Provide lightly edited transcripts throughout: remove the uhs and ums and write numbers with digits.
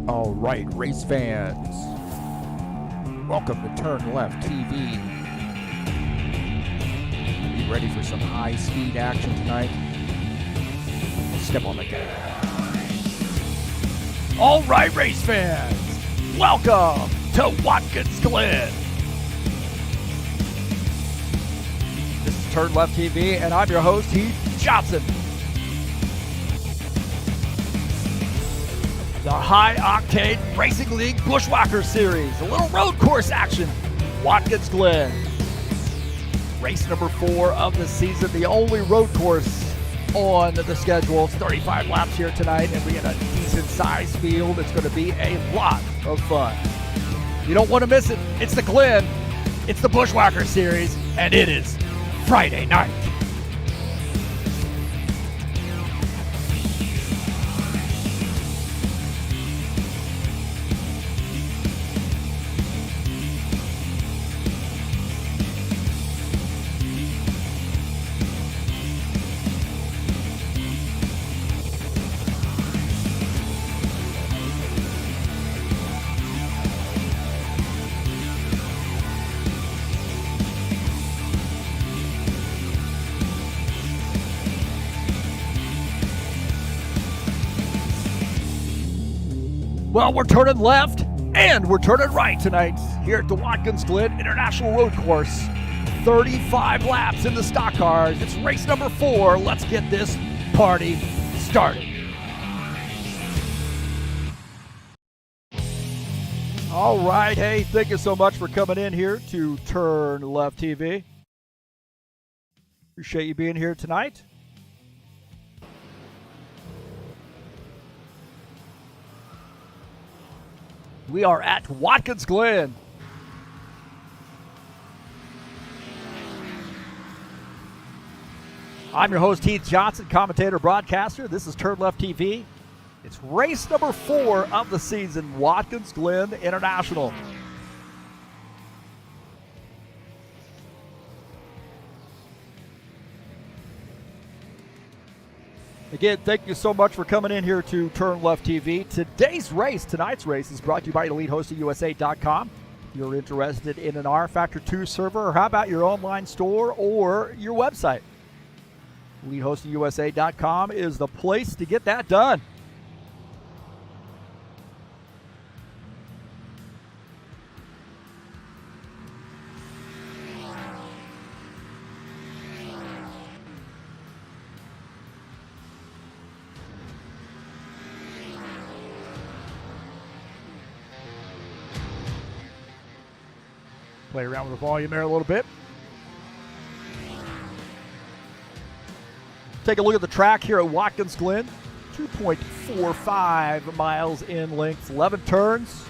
All right, race fans, welcome to TurnLeftTV. You ready for some high-speed action tonight? Step on the gas. All right, race fans, welcome to Watkins Glen. This is TurnLeftTV, and I'm your host, Heath Johnson. The High Octane Racing League Buschwackers Series, a little road course action, Watkins Glen. Race number 4 of the season, the only road course on the schedule. It's 35 laps here tonight, and we got a decent-sized field. It's going to be a lot of fun. You don't want to miss it. It's the Glen, it's the Buschwackers Series, and it is Friday night. Well, we're turning left and we're turning right tonight here at the Watkins Glen International Road Course. 35 laps in the stock cars. It's race number 4. Let's get this party started. All right. Hey, thank you so much for coming in here to TurnLeftTV. Appreciate you being here tonight. We are at Watkins Glen. I'm your host, Heath Johnson, commentator, broadcaster. This is TurnLeftTV. It's race number 4 of the season, Watkins Glen International. Again, thank you so much for coming in here to TurnLeftTV. Tonight's race is brought to you by EliteHostingUSA.com. If you're interested in an rFactor 2 server, or how about your online store or your website? EliteHostingUSA.com is the place to get that done. Play around with the volume there a little bit. Take a look at the track here at Watkins Glen. 2.45 miles in length, 11 turns.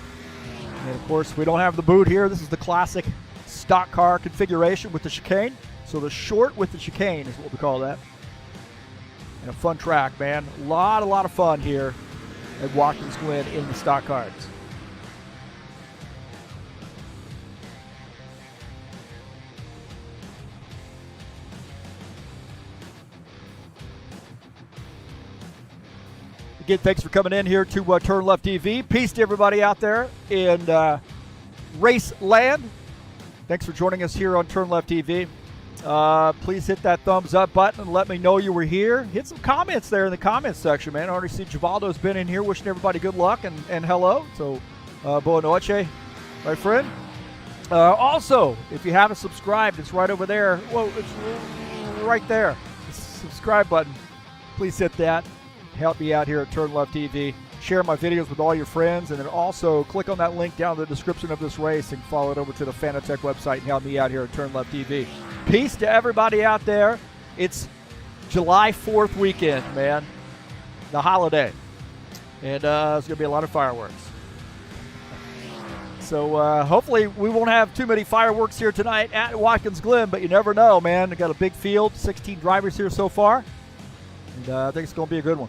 And of course, we don't have the boot here. This is the classic stock car configuration with the chicane. So the short with the chicane is what we call that. And a fun track, man. A lot of fun here at Watkins Glen in the stock cars. Again, thanks for coming in here to TurnLeftTV. Peace to everybody out there in race land. Thanks for joining us here on TurnLeftTV. Please hit that thumbs up button and let me know you were here. Hit some comments there in the comments section, man. I already see Givaldo's been in here wishing everybody good luck and hello. So, boa noche, my friend. Also, if you haven't subscribed, it's right over there. Whoa, it's right there. The subscribe button. Please hit that. Help me out here at TurnLeftTV. Share my videos with all your friends, and then also click on that link down in the description of this race and follow it over to the Fanatec website and help me out here at TurnLeftTV. Peace to everybody out there. It's July 4th weekend, man. The holiday. And there's going to be a lot of fireworks. So hopefully we won't have too many fireworks here tonight at Watkins Glen, but you never know, man. We've got a big field, 16 drivers here so far. And I think it's going to be a good one.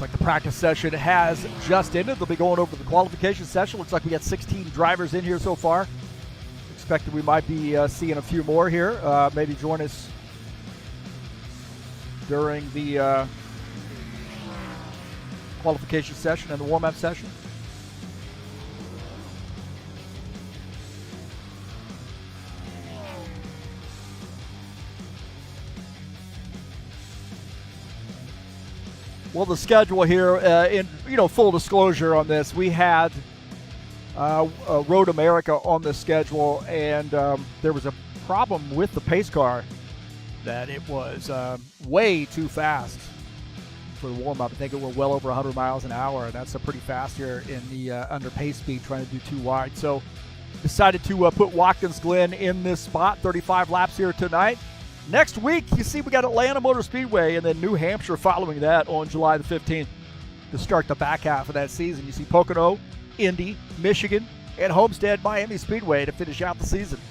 like the practice session has just ended. They'll be going over the qualification session. Looks like we got 16 drivers in here so far. Expected we might be seeing a few more here. Maybe join us during the qualification session and the warm-up session. Well, the schedule here, in full disclosure on this, we had Road America on the schedule, and there was a problem with the pace car that it was way too fast for the warm-up. I think it went well over 100 miles an hour, and that's a pretty fast here in the under pace speed, trying to do too wide. So decided to put Watkins Glen in this spot, 35 laps here tonight. Next week, you see we got Atlanta Motor Speedway and then New Hampshire following that on July the 15th to start the back half of that season. You see Pocono, Indy, Michigan, and Homestead Miami Speedway to finish out the season.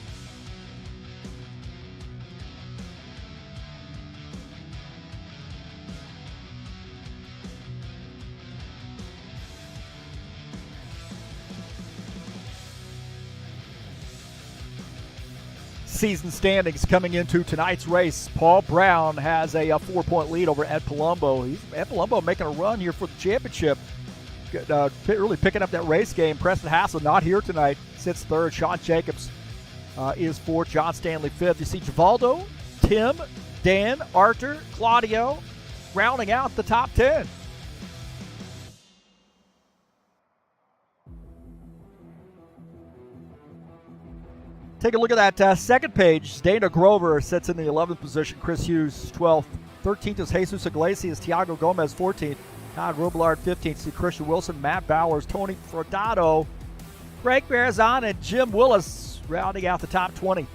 Season standings coming into tonight's race. Paul Brown has a 4-point lead over Ed Palumbo. Ed Palumbo making a run here for the championship. Really picking up that race game. Preston Hassel not here tonight. Sits third. Sean Jacobs is fourth. John Stanley fifth. You see Givaldo, Tim, Dan, Arthur, Claudio rounding out the top 10. Take a look at that second page. Dana Grover sits in the 11th position. Chris Hughes, 12th. 13th is Jesus Iglesias. Tiago Gomez, 14th. Todd Robillard, 15th. See Christian Wilson, Matt Bowers, Tony Frodato, Greg Berzon, and Jim Willis rounding out the top 20.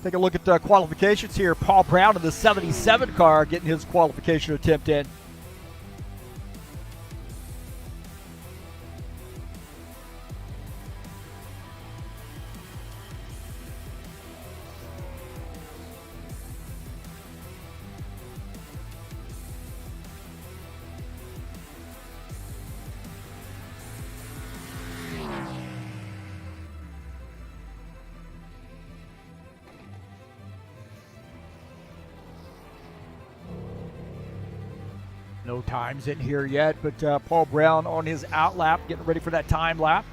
Take a look at the qualifications here. Paul Brown in the 77 car getting his qualification attempt in. No times in here yet, but Paul Brown on his out lap, getting ready for that time lap.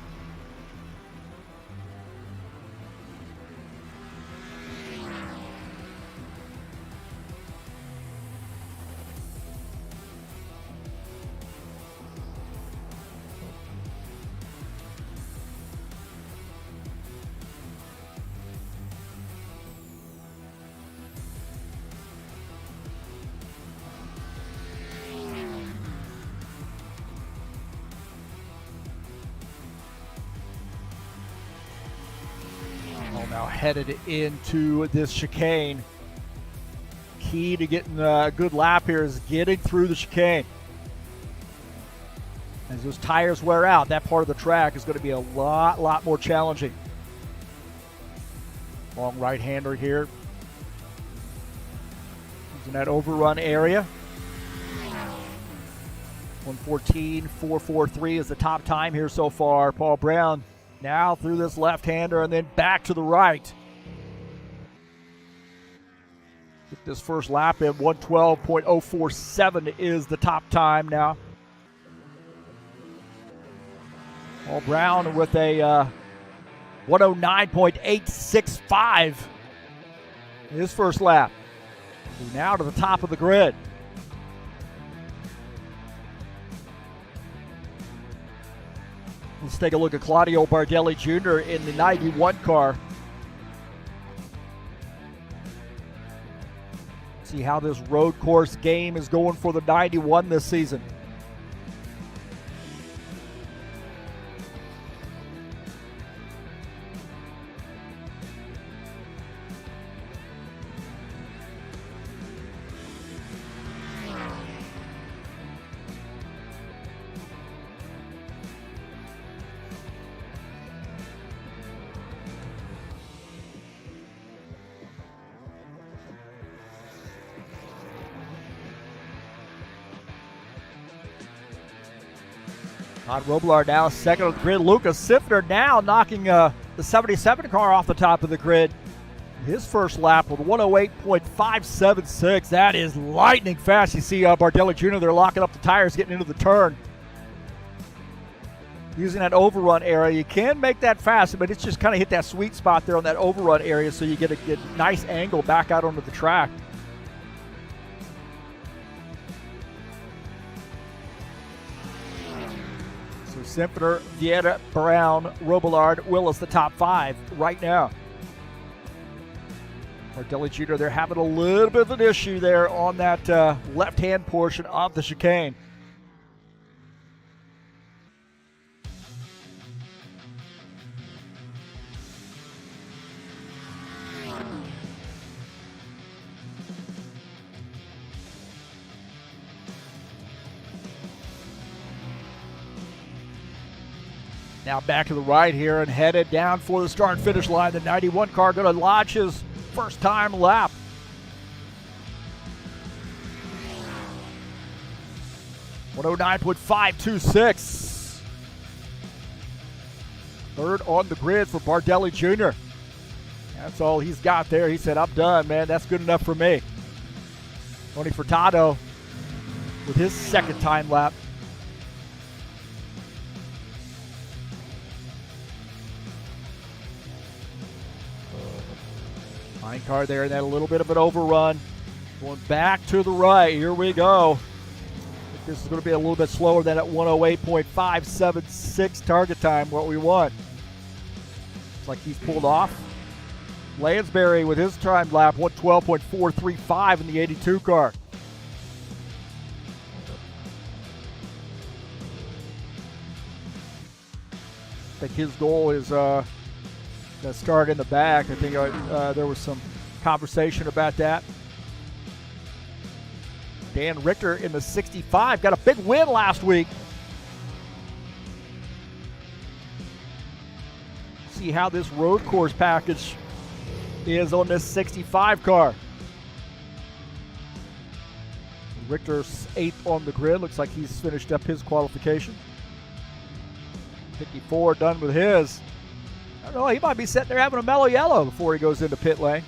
Now headed into this chicane. Key to getting a good lap here is getting through the chicane. As those tires wear out, that part of the track is going to be a lot more challenging. Long right-hander here. He's in that overrun area. 1:14.443 is the top time here so far. Paul Brown now through this left-hander and then back to the right. Get this first lap in. 1:12.047 is the top time now. Paul Brown with a 1:09.865 his first lap. Now to the top of the grid. Let's take a look at Claudio Bardelli Jr. in the 91 car. See how this road course game is going for the 91 this season. Todd Robillard now second on the grid. Lucas Sifner now knocking the 77 car off the top of the grid. His first lap with 108.576. That is lightning fast. You see Bardelli Jr. They're locking up the tires, getting into the turn. Using that overrun area. You can make that fast, but it's just kind of hit that sweet spot there on that overrun area so you get a nice angle back out onto the track. So Sifner, Vieta, Brown, Robillard, Willis, the top five right now. Bardelli Jr., they're having a little bit of an issue there on that left-hand portion of the chicane. Now back to the right here and headed down for the start and finish line. The 91 car going to lodge his first time lap. .109.526. Third on the grid for Bardelli Jr. That's all he's got there. He said, I'm done, man. That's good enough for me. Tony Furtado with his second time lap. Fine car there, and then a little bit of an overrun. Going back to the right. Here we go. I think this is going to be a little bit slower than at 108.576 target time, what we want. Looks like he's pulled off. Lansbury with his time lap, 112.435 in the 82 car. I think his goal is start in the back. I think there was some conversation about that. Dan Richter in the 65 got a big win last week. See how this road course package is on this 65 car. Richter's 8th on the grid. Looks like he's finished up his qualification. 54 done with his. I don't know, he might be sitting there having a mellow yellow before he goes into pit lane.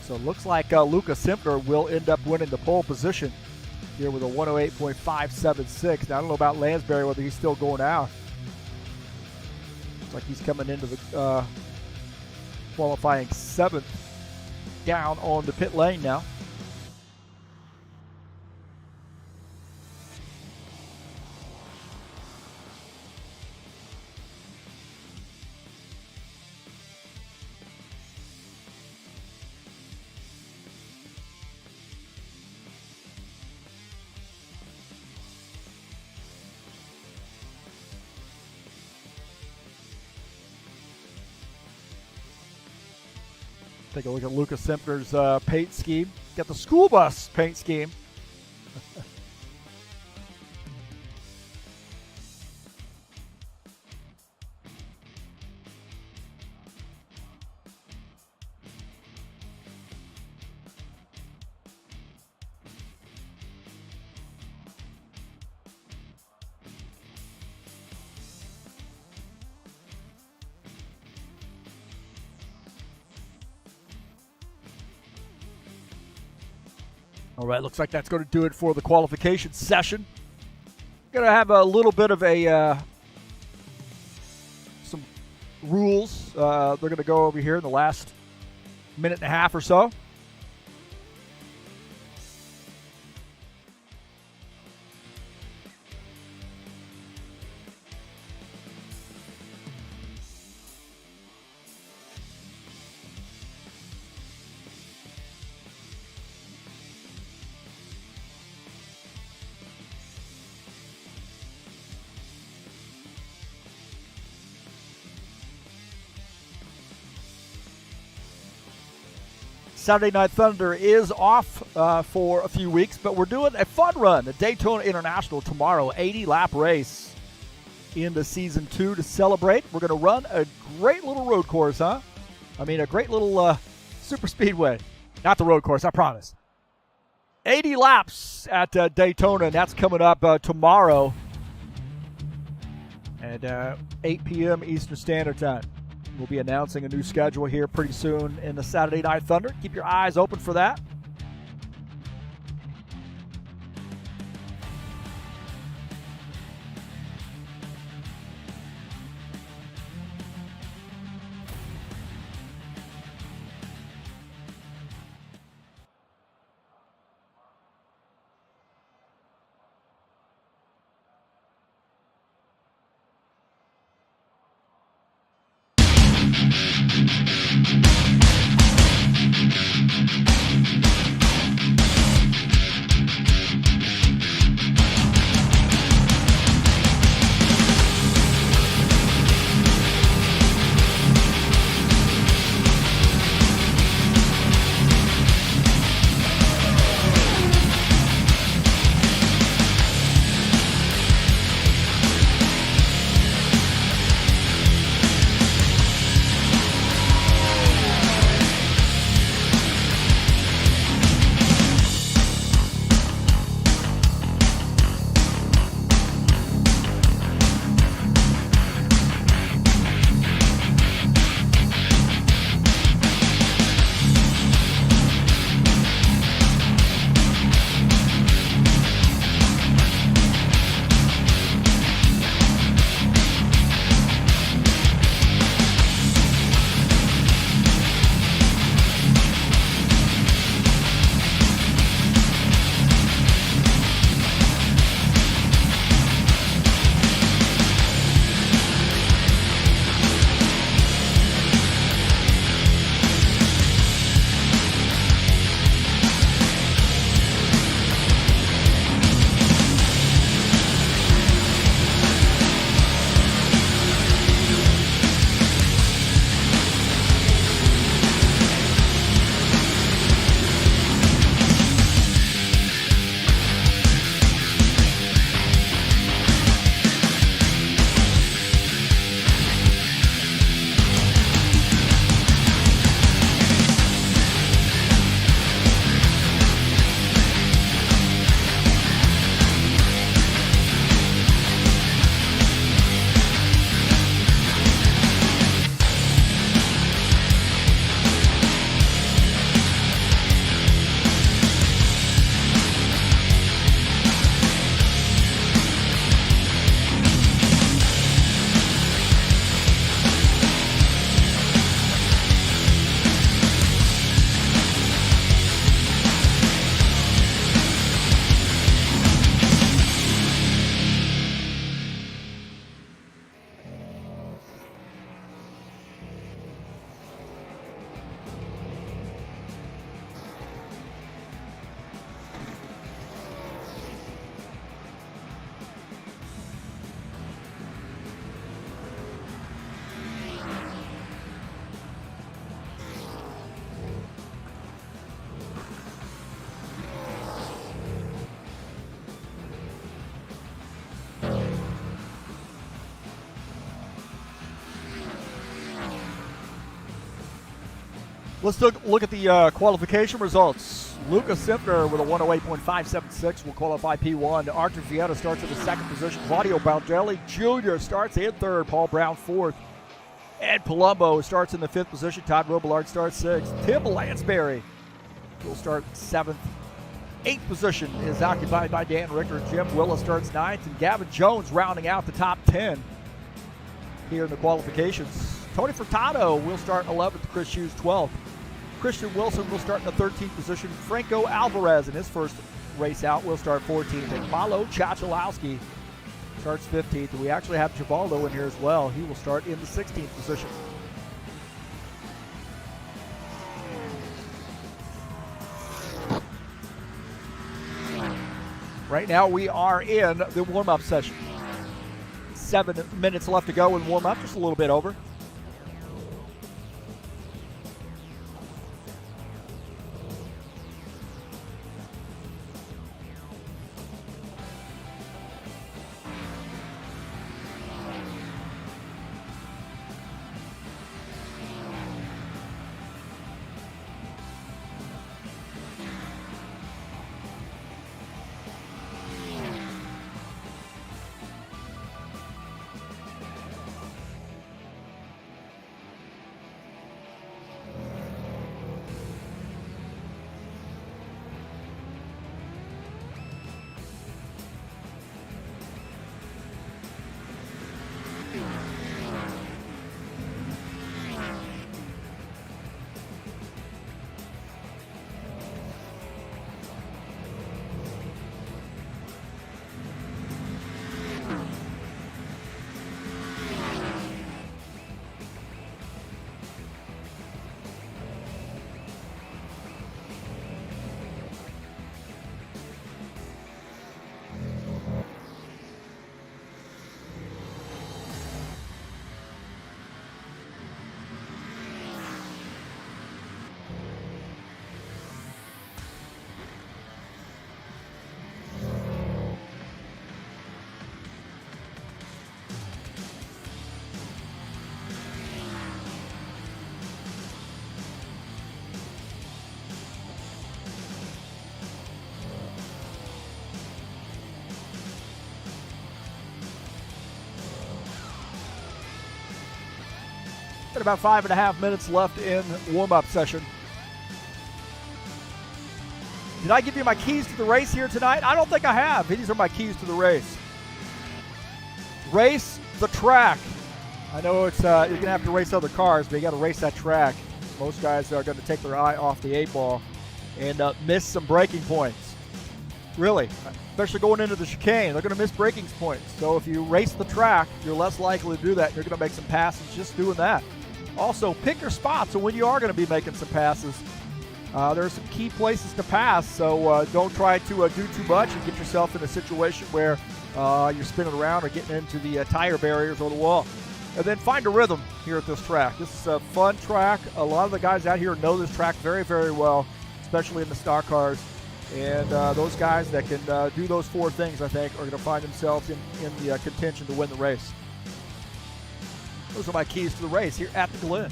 So it looks like Lucas Sifner will end up winning the pole position here with a 108.576. Now, I don't know about Lansbury, whether he's still going out. Looks like he's coming into the qualifying 7th. Down on the pit lane now. Take a look at Lucas Sifner's paint scheme. Got the school bus paint scheme. All right, looks like that's going to do it for the qualification session. Going to have a little bit of some rules. They're going to go over here in the last minute and a half or so. Saturday Night Thunder is off for a few weeks, but we're doing a fun run at Daytona International tomorrow, 80-lap race. into Season 2 to celebrate. We're going to run a great little road course, huh? I mean, a great little super speedway. Not the road course, I promise. 80 laps at Daytona, and that's coming up tomorrow at 8 p.m. Eastern Standard Time. We'll be announcing a new schedule here pretty soon in the Saturday Night Thunder. Keep your eyes open for that. Let's look at the qualification results. Lucas Simpner with a 108.576 will qualify P1. Arthur Vieta starts in the second position. Claudio Baldelli Jr. starts in third. Paul Brown fourth. Ed Palumbo starts in the fifth position. Todd Robillard starts sixth. Tim Lansbury will start seventh. Eighth position is occupied by Dan Richter. Jim Willis starts ninth. And Gavin Jones rounding out the top 10 here in the qualifications. Tony Furtado will start 11th. Chris Hughes 12th. Christian Wilson will start in the 13th position. Franco Alvarez in his first race out will start 14th. And Malo Chachalowski starts 15th. And we actually have Givaldo in here as well. He will start in the 16th position. Right now we are in the warm-up session. 7 minutes left to go in warm-up, just a little bit over. about 5.5 minutes left in warm-up session. Did I give you my keys to the race here tonight? I don't think I have. These are my keys to the race. Race the track. I know it's you're going to have to race other cars, but you got to race that track. Most guys are going to take their eye off the 8-ball and miss some braking points. Really, especially going into the chicane, they're going to miss braking points. So if you race the track, you're less likely to do that. You're going to make some passes just doing that. Also, pick your spots. So when you are going to be making some passes, there are some key places to pass. So don't try to do too much and get yourself in a situation where you're spinning around or getting into the tire barriers or the wall. And then find a rhythm here at this track. This is a fun track. A lot of the guys out here know this track very, very well, especially in the stock cars. And those guys that can do those 4 things, I think, are going to find themselves in the contention to win the race. Those are my keys to the race here at the Glen.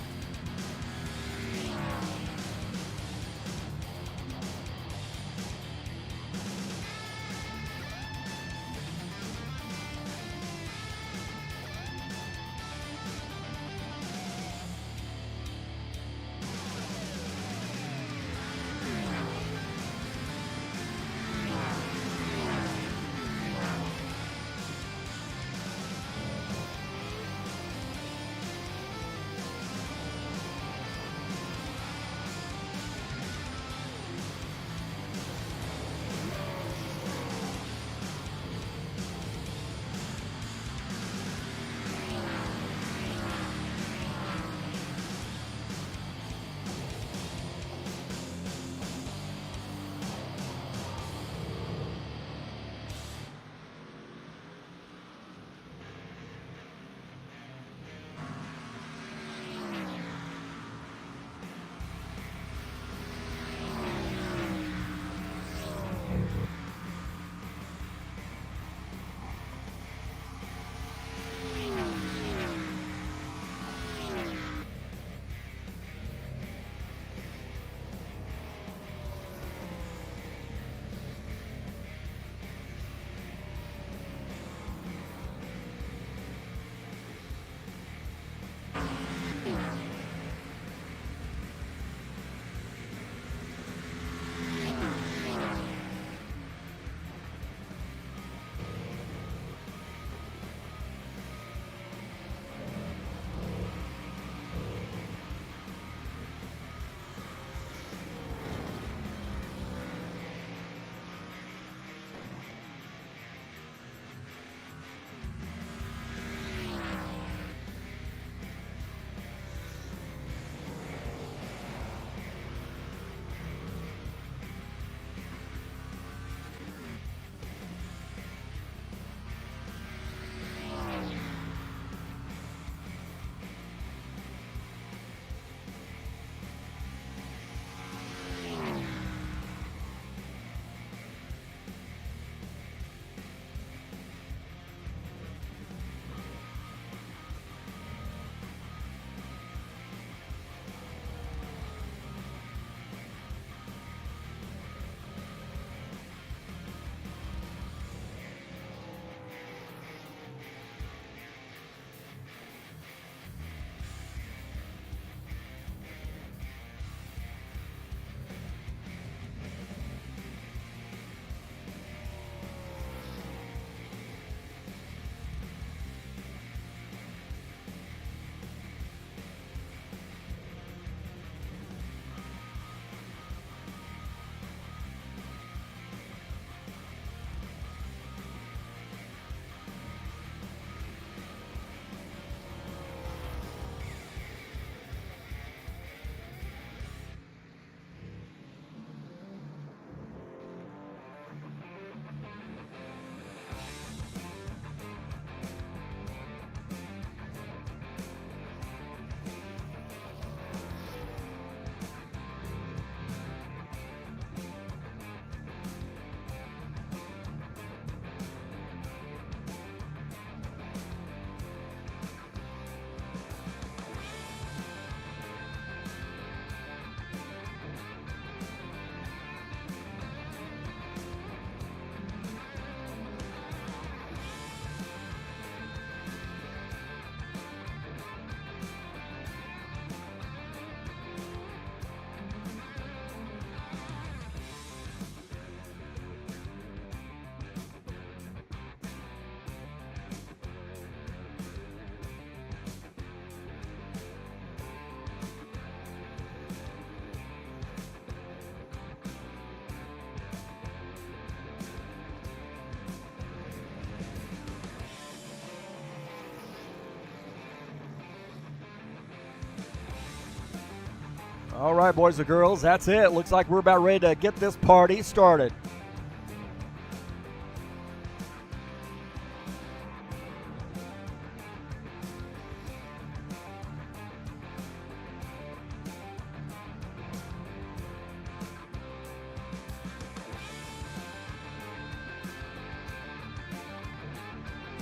All right, boys and girls, that's it. Looks like we're about ready to get this party started.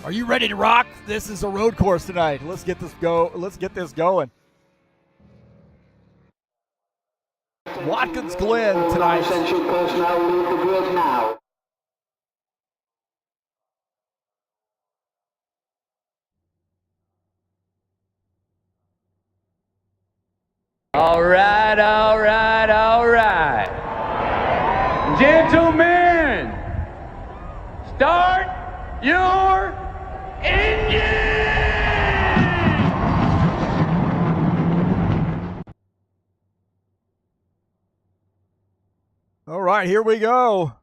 Are you ready to rock? This is a road course tonight. Let's get this going. Watkins Glen tonight. Essential personnel leave the grid now. All right. Gentlemen, start your engine! All right, here we go.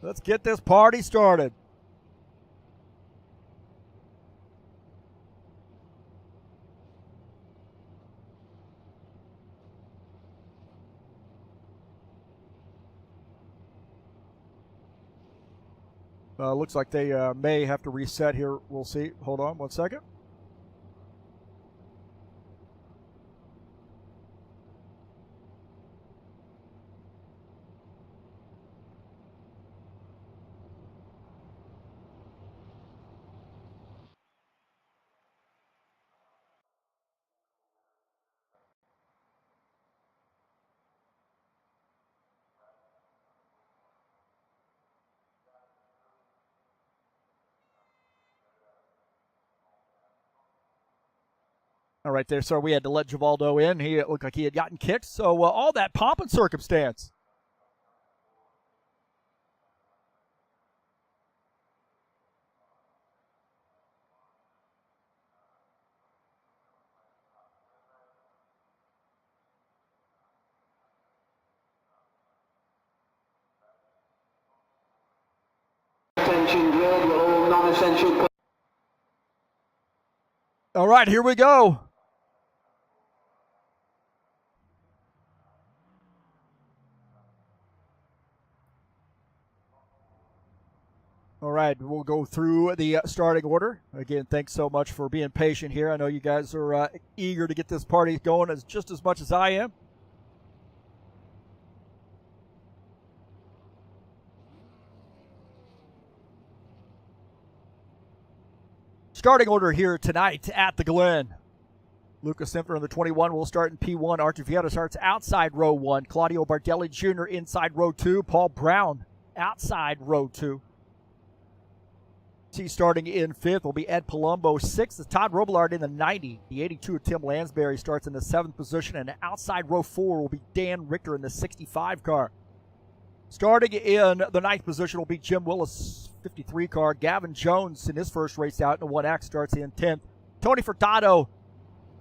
Let's get this party started. Looks like they may have to reset here. We'll see. Hold on 1 second. All right, there, sir. We had to let Givaldo in. It looked like he had gotten kicked. So all that pomp and circumstance. Attention grid, will all non-essential. All right, here we go. All right, we'll go through the starting order. Again, thanks so much for being patient here. I know you guys are eager to get this party going just as much as I am. Starting order here tonight at the Glen. Lucas Simpson in the 21 will start in P1. Archie Vieta starts outside row 1. Claudio Bardelli Jr. inside row 2. Paul Brown outside row 2. Starting in 5th will be Ed Palumbo. 6th is Todd Robillard in the 90. The 82 of Tim Lansbury starts in the 7th position. And outside row 4 will be Dan Richter in the 65 car. Starting in the 9th position will be Jim Willis, 53 car. Gavin Jones in his first race out in the 1X starts in 10th. Tony Furtado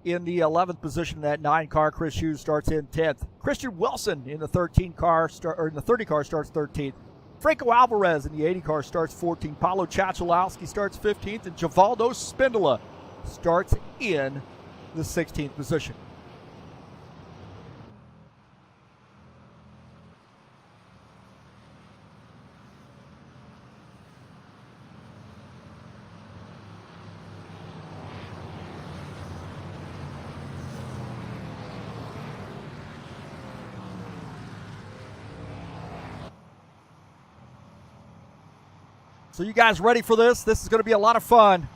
in the 11th position in that 9 car. Chris Hughes starts in 10th. Christian Wilson in the 13 car in the 30 car starts 13th. Franco Alvarez in the 80 car starts 14th. Paulo Chachalowski starts 15th, and Givaldo Spindola starts in the 16th position. So you guys ready for this? This is going to be a lot of fun.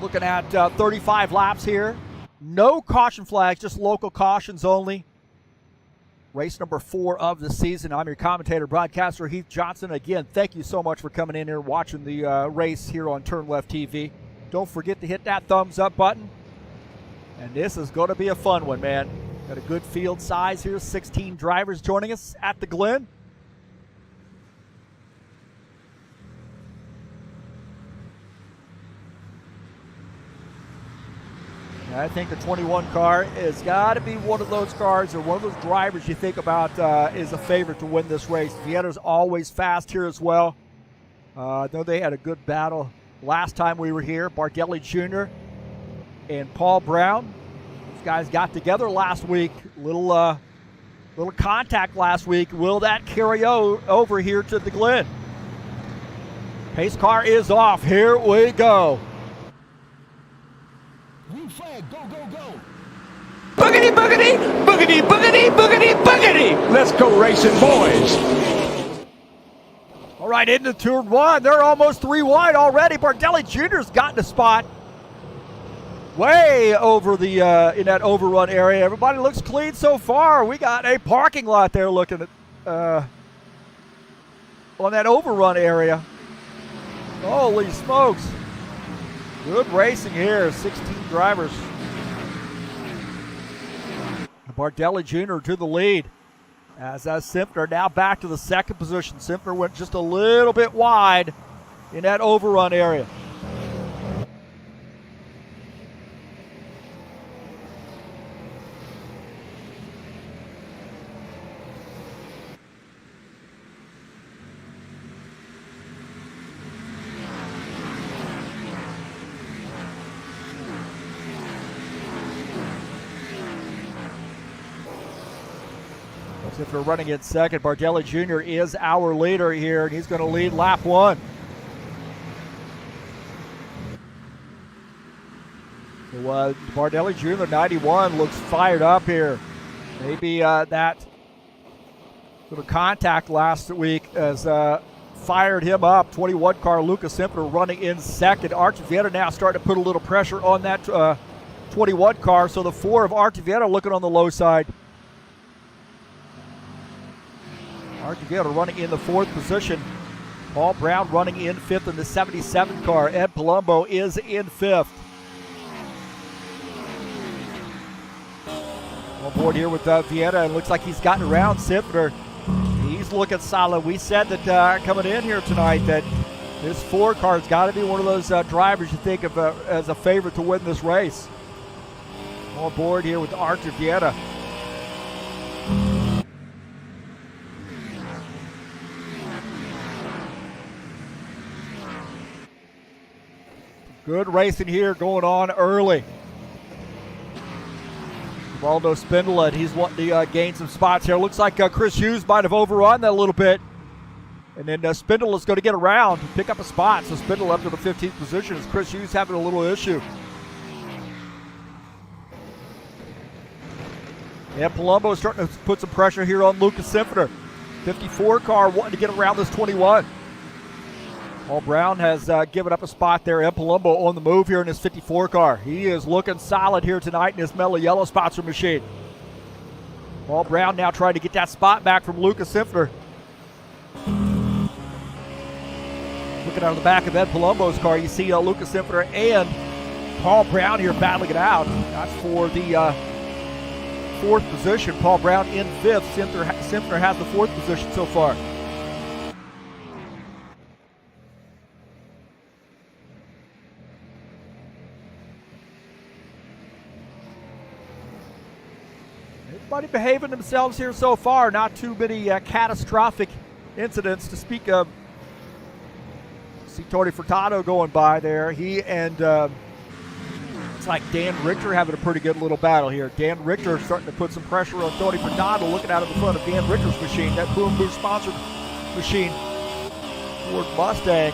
Looking at 35 laps here. No caution flags, just local cautions only. Race number 4 of the season. I'm your commentator, broadcaster Heath Johnson. Again, thank you so much for coming in here and watching the race here on TurnLeftTV. Don't forget to hit that thumbs up button. And this is going to be a fun one, man. Got a good field size here, 16 drivers joining us at the Glen. And I think the 21 car has got to be one of those cars or one of those drivers you think about is a favorite to win this race. Vieta's always fast here as well. I know they had a good battle last time we were here. Bardelli Jr. and Paul Brown. These guys got together last week. Little contact last week. Will that carry over here to the Glen? Pace car is off. Here we go. Green flag, go, go, go. Boogity, boogity, boogity, boogity, boogity, boogity. Let's go racing, boys. All right, into turn one. They're almost 3 wide already. Bardelli Jr.'s gotten a spot way over the in that overrun area. Everybody looks clean so far. We got a parking lot there looking at on that overrun area. Holy smokes. Good racing here, 16 drivers. Bardelli Jr. to the lead. As Simpner now back to the second position. Simpner went just a little bit wide in that overrun area. If we're running in second, Bardelli Jr. is our leader here, and he's going to lead lap one. So, Bardelli Jr., 91, looks fired up here. Maybe that little contact last week has fired him up. 21 car, Lucas Simpner running in second. Artivieta now starting to put a little pressure on that 21 car, so the 4 of Artivieta looking on the low side. Artivieta running in the 4th position. Paul Brown running in 5th in the 77 car. Ed Palumbo is in 5th. On board here with Vieta, and looks like he's gotten around Simpner. He's looking solid. We said that coming in here tonight that this 4 car's got to be one of those drivers you think of as a favorite to win this race. On board here with Artivieta. Good racing here going on early. Waldo Spindola, he's wanting to gain some spots here. Looks like Chris Hughes might have overrun that a little bit. And then Spindola's going to get around and pick up a spot. So Spindola up to the 15th position as Chris Hughes having a little issue. And Palumbo starting to put some pressure here on Lucas Simpner. 54 car wanting to get around this 21. Paul Brown has given up a spot there. Ed Palumbo on the move here in his 54 car. He is looking solid here tonight in his mellow yellow sponsor machine. Paul Brown now trying to get that spot back from Lucas Simpner. Looking out of the back of Ed Palumbo's car, you see Lucas Simpner and Paul Brown here battling it out. That's for the 4th position. Paul Brown in 5th. Simpner has the 4th position so far. Everybody behaving themselves here so far. Not too many catastrophic incidents to speak of. See Tony Furtado going by there. He and it's like Dan Richter having a pretty good little battle here. Dan Richter starting to put some pressure on Tony Furtado, looking out of the front of Dan Richter's machine, that Boom Boom sponsored machine. Ford Mustang.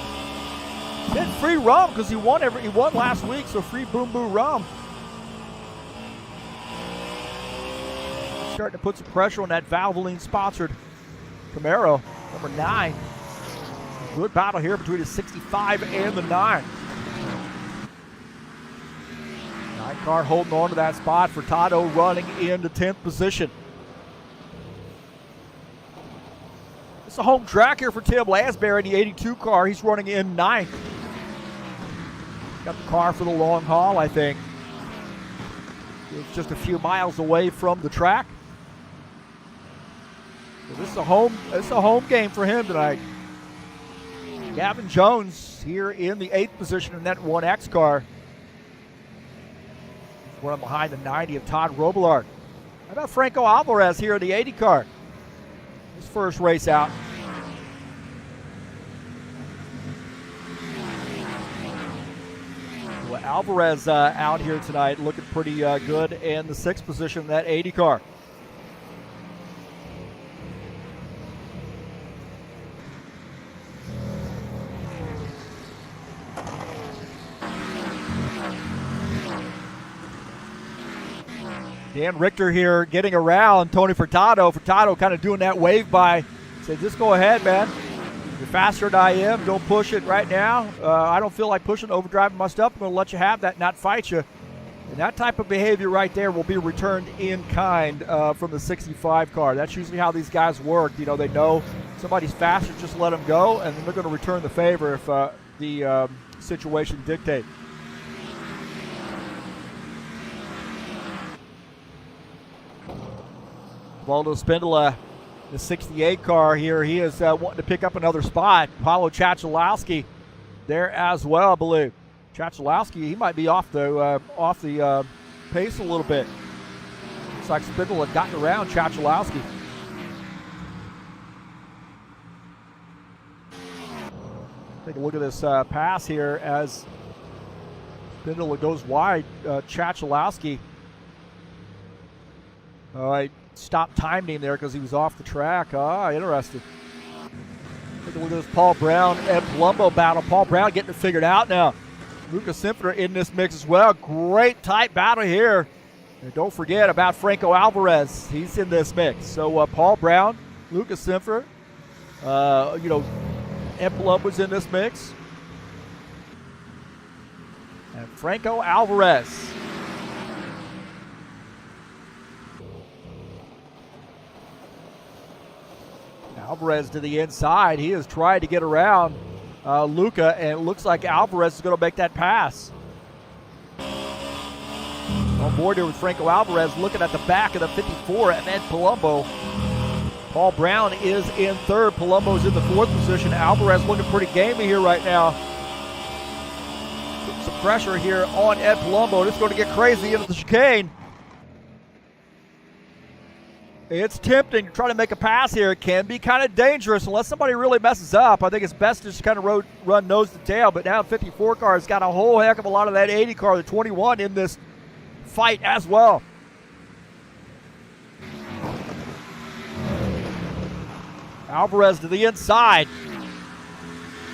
Get free rum because he won last week, so free Boom Boom rum. Starting to put some pressure on that Valvoline-sponsored Camaro, number 9. Good battle here between the 65 and the 9. 9 car holding on to that spot. Furtado running in the 10th position. It's a home track here for Tim Lansbury in the 82 car. He's running in 9th. Got the car for the long haul, I think. It's just a few miles away from the track. So this is a home game for him tonight. Gavin Jones here in the 8th position in that 1X car. Running behind the 90 of Todd Robillard. How about Franco Alvarez here in the 80 car? His first race out. Alvarez out here tonight, looking pretty good in the 6th position in that 80 car. Dan Richter here getting around Tony Furtado. Furtado kind of doing that wave by. Said, just go ahead, man. You're faster than I am. Don't push it right now. I don't feel like pushing, overdriving my stuff. I'm going to let you have that, not fight you. And that type of behavior right there will be returned in kind from the 65 car. That's usually how these guys work. You know, they know somebody's faster, just let them go, and then they're going to return the favor if the situation dictates. Waldo Spindola, the 68 car here, he is wanting to pick up another spot. Paulo Chachalowski there as well, I believe. Chachalowski, he might be off the pace a little bit. Looks like Spindola had gotten around Chachalowski. Take a look at this pass here as Spindola goes wide. Chachalowski. All right. Stopped timing him there because he was off the track. Interesting. Take a look at this Paul Brown and Palumbo battle. Paul Brown getting it figured out now. Lucas Sinfeder in this mix as well. Great tight battle here. And don't forget about Franco Alvarez. He's in this mix. So Paul Brown, Lucas Sinfeder, and Palumbo's in this mix. And Franco Alvarez. Alvarez to the inside. He has tried to get around Luca, and it looks like Alvarez is going to make that pass. On board here with Franco Alvarez, looking at the back of the 54, and then Palumbo. Paul Brown is in 3rd. Palumbo's in the 4th position. Alvarez looking pretty gamey here right now. Put some pressure here on Ed Palumbo. It's going to get crazy into the chicane. It's tempting to try to make a pass here. It can be kind of dangerous unless somebody really messes up. I think it's best to just kind of run nose to tail. But now 54 car has got a whole heck of a lot of that 80 car, the 21 in this fight as well. Alvarez to the inside.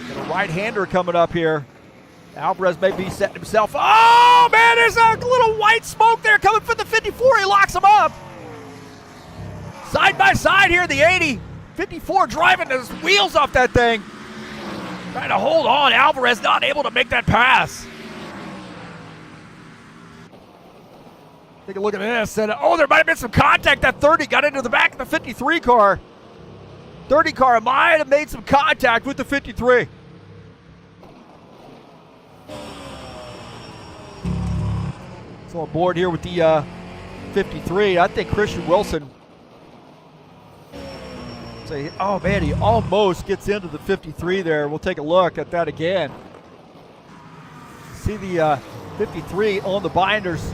Got a right-hander coming up here. Alvarez may be setting himself. Oh, man, there's a little white smoke there coming from the 54. He locks him up. Side by side here, the 80. 54 driving his wheels off that thing. Trying to hold on. Alvarez not able to make that pass. Take a look at this. And, there might have been some contact. That 30 got into the back of the 53 car. 30 car might have made some contact with the 53. So on board here with the 53. I think Christian Wilson. Oh man, he almost gets into the 53 there. We'll take a look at that again. See the 53 on the binders,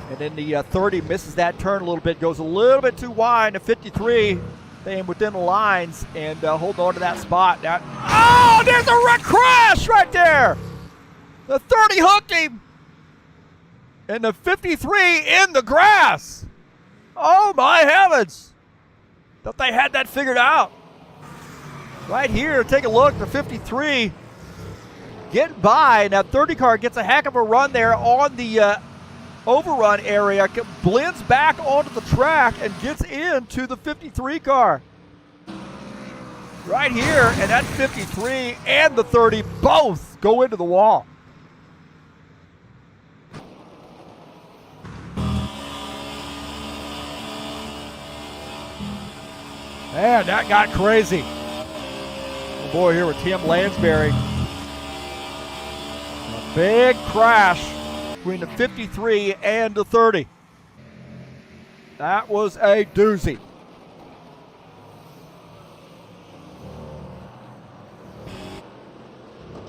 and then the 30 misses that turn a little bit, goes a little bit too wide. The 53 staying within the lines and holding on to that spot. Now, there's a wreck crash right there. The 30 hooked him, and the 53 in the grass. Oh my heavens. Thought they had that figured out. Right here, take a look. The 53 getting by. Now 30 car gets a heck of a run there on the overrun area. Blends back onto the track and gets into the 53 car. Right here, and that 53 and the 30 both go into the wall. Man, that got crazy. Oh boy, here with Tim Lansbury. A big crash between the 53 and the 30. That was a doozy.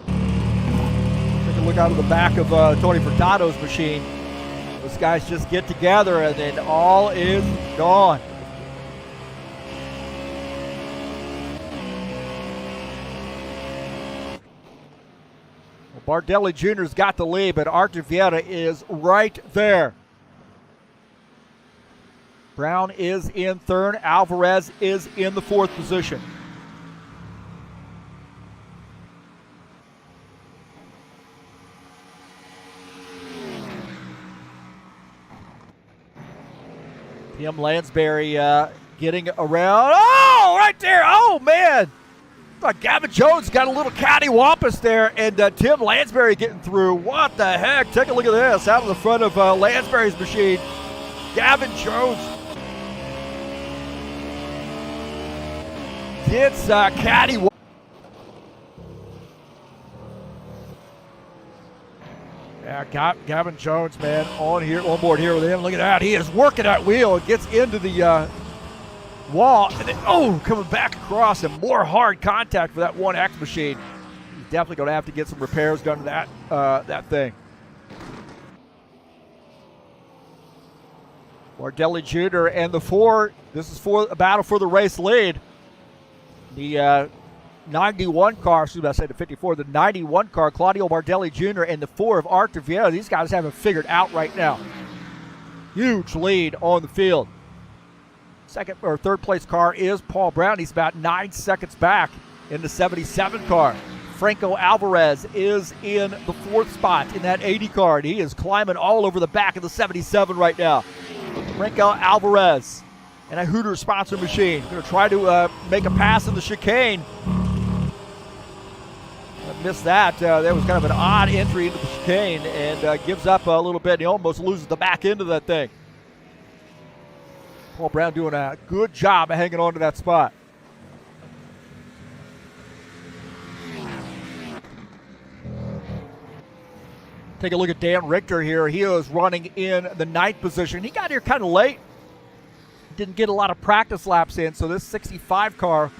Take a look out of the back of Tony Furtado's machine. Those guys just get together and then all is gone. Bardelli Jr.'s got the lead, but Artevieta is right there. Brown is in third. Alvarez is in the fourth position. Tim Lansbury getting around. Oh, right there. Oh, man. Thought Gavin Jones got a little cattywampus there, and Tim Lansbury getting through. What the heck? Take a look at this. Out of the front of Lansbury's machine, Gavin Jones gets cattywampus. Yeah, Gavin Jones, man, on board here with him. Look at that. He is working that wheel. It gets into the wall. And then, coming back across, and more hard contact for that 1X machine. He's definitely going to have to get some repairs done to that thing. Bardelli Jr. and the 4. This is for a battle for the race lead. The 91 car, I say the 54, the 91 car, Claudio Bardelli Jr. and the 4 of Artevieta. These guys haven't figured out right now. Huge lead on the field. Second or third place car is Paul Brown. He's about 9 seconds back in the 77 car. Franco Alvarez is in the 4th spot in that 80 car, and he is climbing all over the back of the 77 right now. Franco Alvarez and a Hooters sponsor machine. Going to try to make a pass in the chicane. Missed that. That was kind of an odd entry into the chicane, and gives up a little bit. He almost loses the back end of that thing. Paul Brown doing a good job of hanging on to that spot. Take a look at Dan Richter here. He was running in the 9th position. He got here kind of late. Didn't get a lot of practice laps in, so this 65 car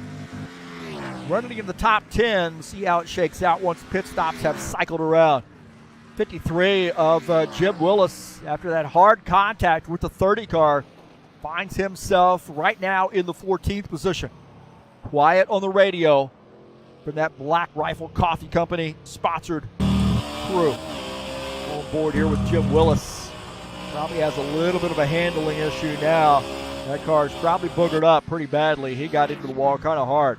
running in the top 10. See how it shakes out once pit stops have cycled around. 53 of Jim Willis, after that hard contact with the 30 car, finds himself right now in the 14th position. Quiet on the radio from that Black Rifle Coffee Company sponsored crew. On board here with Jim Willis. Probably has a little bit of a handling issue now. That car's probably boogered up pretty badly. He got into the wall kind of hard.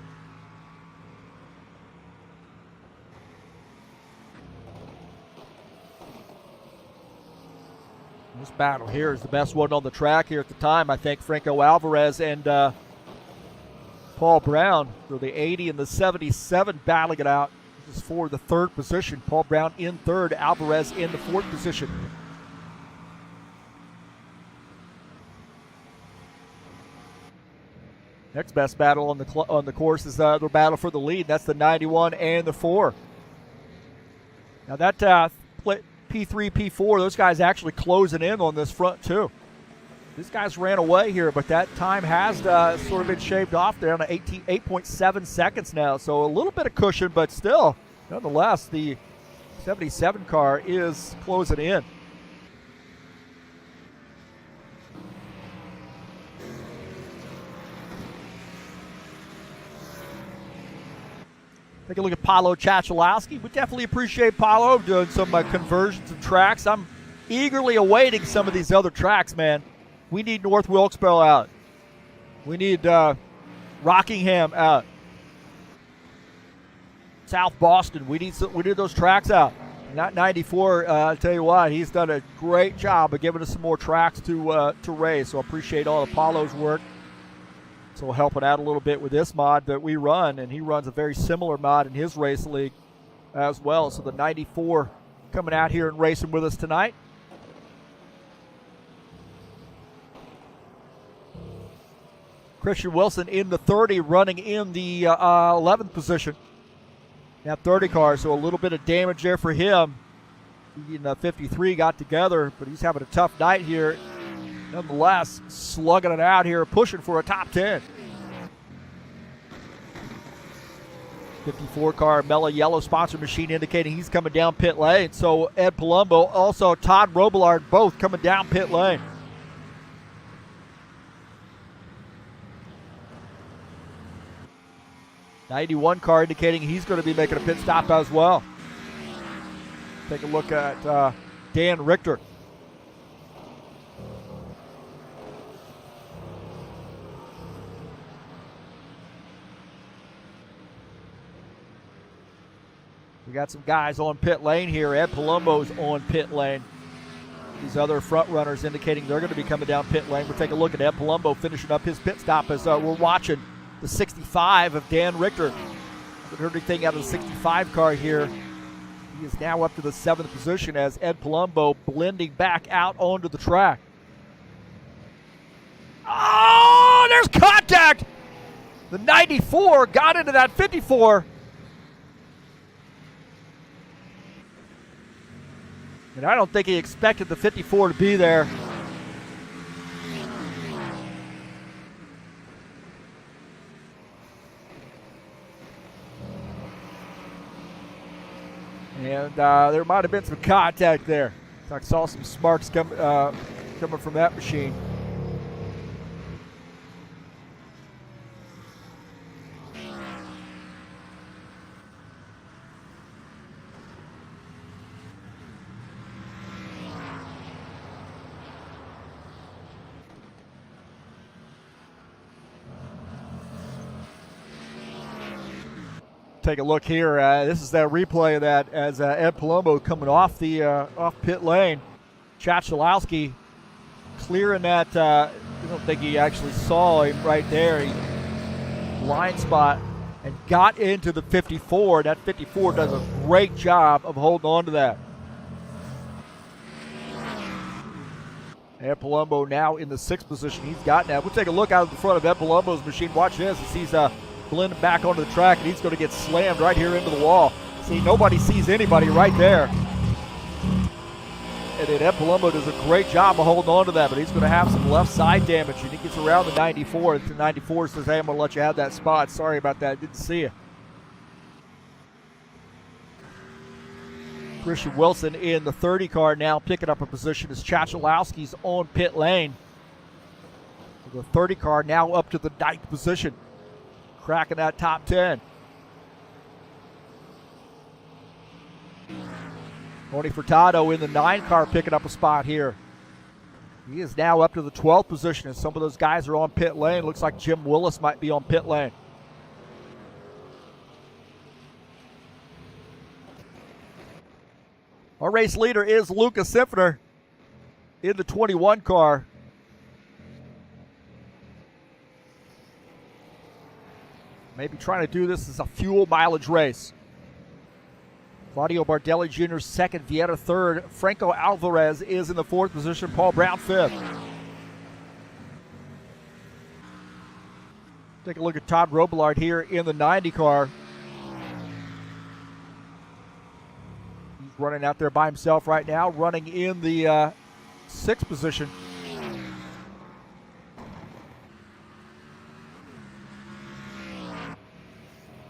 This battle here is the best one on the track here at the time. I think Franco Alvarez and Paul Brown for the 80 and the 77 battling it out. This is for the 3rd position. Paul Brown in 3rd, Alvarez in the 4th position. Next best battle on the course is the battle for the lead. That's the 91 and the 4. Now that P3, P4, those guys actually closing in on this front too. These guys ran away here, but that time has sort of been shaved off there on 8.7 seconds now. So a little bit of cushion, but still, nonetheless, the 77 car is closing in. Take a look at Paulo Chachalowski. We definitely appreciate Paulo doing some conversions of tracks. I'm eagerly awaiting some of these other tracks, man. We need North Wilkesboro out. We need Rockingham out. South Boston. We need those tracks out. Not 94. I'll tell you what, he's done a great job of giving us some more tracks to race. So I appreciate all of Paulo's work. So helping out a little bit with this mod that we run, and he runs a very similar mod in his race league as well. So the 94 coming out here and racing with us tonight. Christian Wilson in the 30, running in the 11th position. Now 30 car, so a little bit of damage there for him. He and 53 got together, but he's having a tough night here. Nonetheless, slugging it out here, pushing for a top 10. 54 car Mella yellow sponsor machine indicating he's coming down pit lane. So Ed Palumbo, also Todd Robillard, both coming down pit lane. '91 car indicating he's going to be making a pit stop as well. Take a look at Dan Richter. We got some guys on pit lane here. Ed Palumbo's on pit lane. These other front runners indicating they're going to be coming down pit lane. We'll take a look at Ed Palumbo finishing up his pit stop as we're watching the 65 of Dan Richter. Haven't heard anything out of the 65 car here. He is now up to the 7th position as Ed Palumbo blending back out onto the track. Oh, there's contact! The 94 got into that 54. And I don't think he expected the 54 to be there. And there might have been some contact there. I saw some sparks coming from that machine. Take a look here. This is that replay of that as Ed Palumbo coming off the off pit lane. Chachalowski clearing that. I don't think he actually saw him right there. He blind spot and got into the 54. That 54 does a great job of holding on to that. Ed Palumbo now in the 6th position. He's got that. We'll take a look out of the front of Ed Palumbo's machine. Watch this as he's blending back onto the track, and he's going to get slammed right here into the wall. See, nobody sees anybody right there. And then Ed Palumbo does a great job of holding on to that, but he's going to have some left side damage, and he gets around the 94. The 94 says, hey, I'm going to let you have that spot. Sorry about that. Didn't see you. Christian Wilson in the 30 car now picking up a position as Chachalowski's on pit lane. The 30 car now up to the 9th position, cracking that top 10. Tony Furtado in the 9 car picking up a spot here. He is now up to the 12th position as some of those guys are on pit lane. Looks like Jim Willis might be on pit lane. Our race leader is Lucas Simpfner in the 21 car. Maybe trying to do this as a fuel mileage race. Claudio Bardelli Jr. 2nd, Vieira 3rd. Franco Alvarez is in the 4th position. Paul Brown 5th. Take a look at Todd Robillard here in the 90 car. He's running out there by himself right now, running in the 6th position.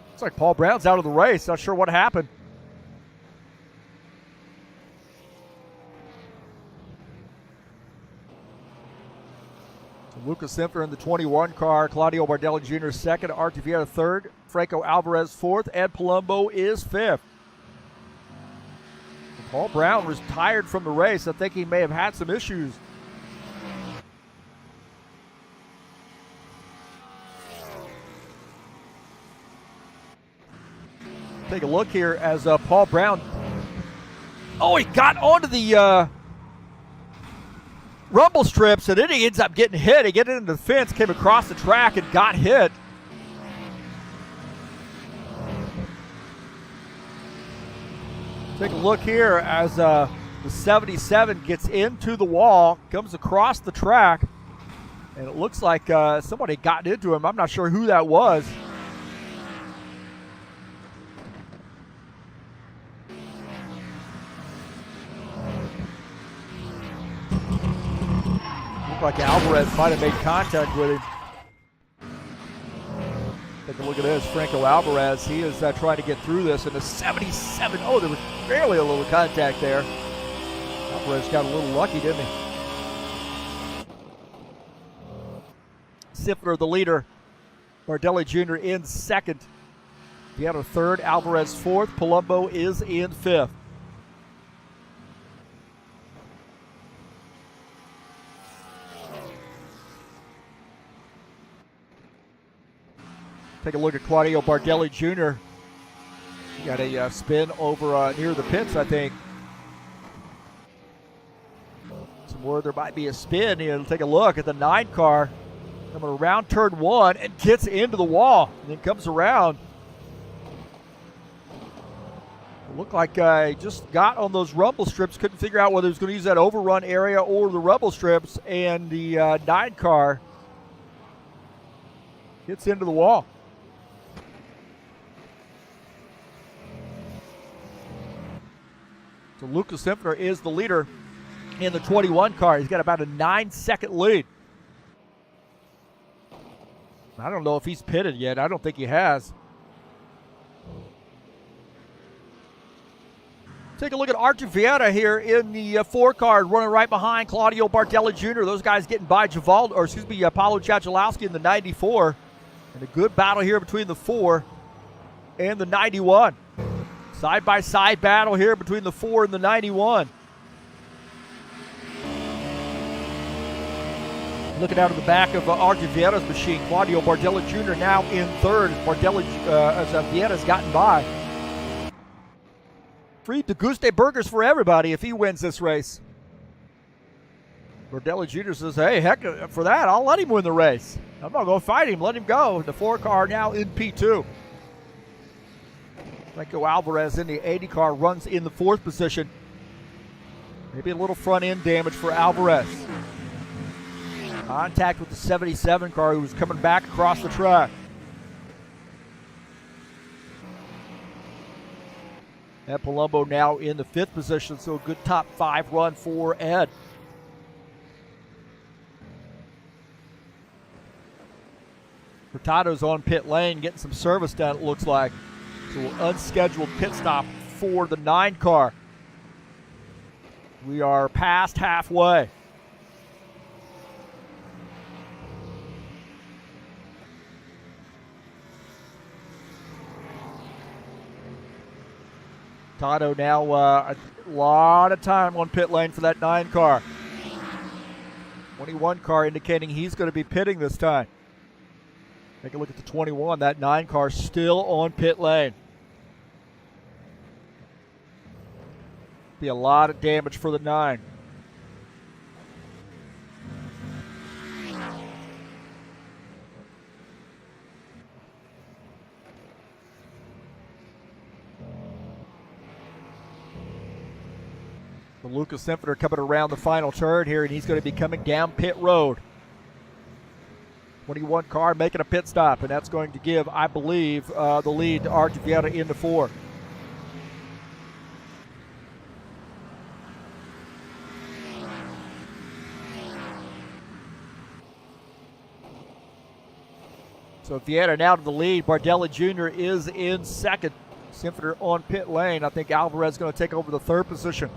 Looks like Paul Brown's out of the race. Not sure what happened. So Lucas Simpfner in the 21 car. Claudio Bardelli Jr. 2nd. Art Vieira 3rd. Franco Alvarez 4th. Ed Palumbo is 5th. Paul Brown was tired from the race. I think he may have had some issues. Take a look here as Paul Brown. Oh, he got onto the rumble strips, and then he ends up getting hit. He got into the fence, came across the track, and got hit. Take a look here as the 77 gets into the wall, comes across the track, and it looks like somebody got into him. I'm not sure who that was. Like Alvarez might have made contact with him. Take a look at this. Franco Alvarez, he is trying to get through this in the 77. Oh, there was barely a little contact there. Alvarez got a little lucky, didn't he? Simpfner, the leader. Bardelli Jr. in 2nd. Vieira 3rd. Alvarez 4th. Palumbo is in 5th. Take a look at Claudio Bardelli Jr. Got a spin over near the pits, I think. Some word there might be a spin. Take a look at the 9 car coming around turn 1 and gets into the wall and then comes around. It looked like he just got on those rumble strips, couldn't figure out whether he was going to use that overrun area or the rumble strips, and the 9 car gets into the wall. So Lucas Simpner is the leader in the 21 car. He's got about a 9-second lead. I don't know if he's pitted yet. I don't think he has. Take a look at Archie Vieira here in the 4 car, running right behind Claudio Bardelli Jr. Those guys getting by Paulo Chachalowski in the 94. And a good battle here between the 4 and the 91. Side-by-side battle here between the 4 and the 91. Looking out of the back of Archie Vieira's machine, Claudio Bardelli Jr. now in 3rd as Vieira's gotten by. Free Deguste burgers for everybody if he wins this race. Bardelli Jr. says, hey, heck, for that, I'll let him win the race. I'm not going to fight him. Let him go. The 4 car now in P2. Franco Alvarez in the 80 car runs in the 4th position. Maybe a little front end damage for Alvarez. Contact with the 77 car who was coming back across the track. Ed Palumbo now in the 5th position, so a good top 5 run for Ed. Furtado's on pit lane, getting some service done, it looks like. So unscheduled pit stop for the 9 car. We are past halfway. Furtado now a lot of time on pit lane for that 9 car. 21 car indicating he's going to be pitting this time. Take a look at the 21. That 9 car still on pit lane. Be a lot of damage for the 9. Lucas Simpner coming around the final turn here, and he's going to be coming down pit road. 21 car making a pit stop, and that's going to give, I believe, the lead to Archie Vieira into 4. So Vieira now to the lead. Bardelli Jr. is in 2nd. Simpner on pit lane. I think Alvarez is going to take over the 3rd position.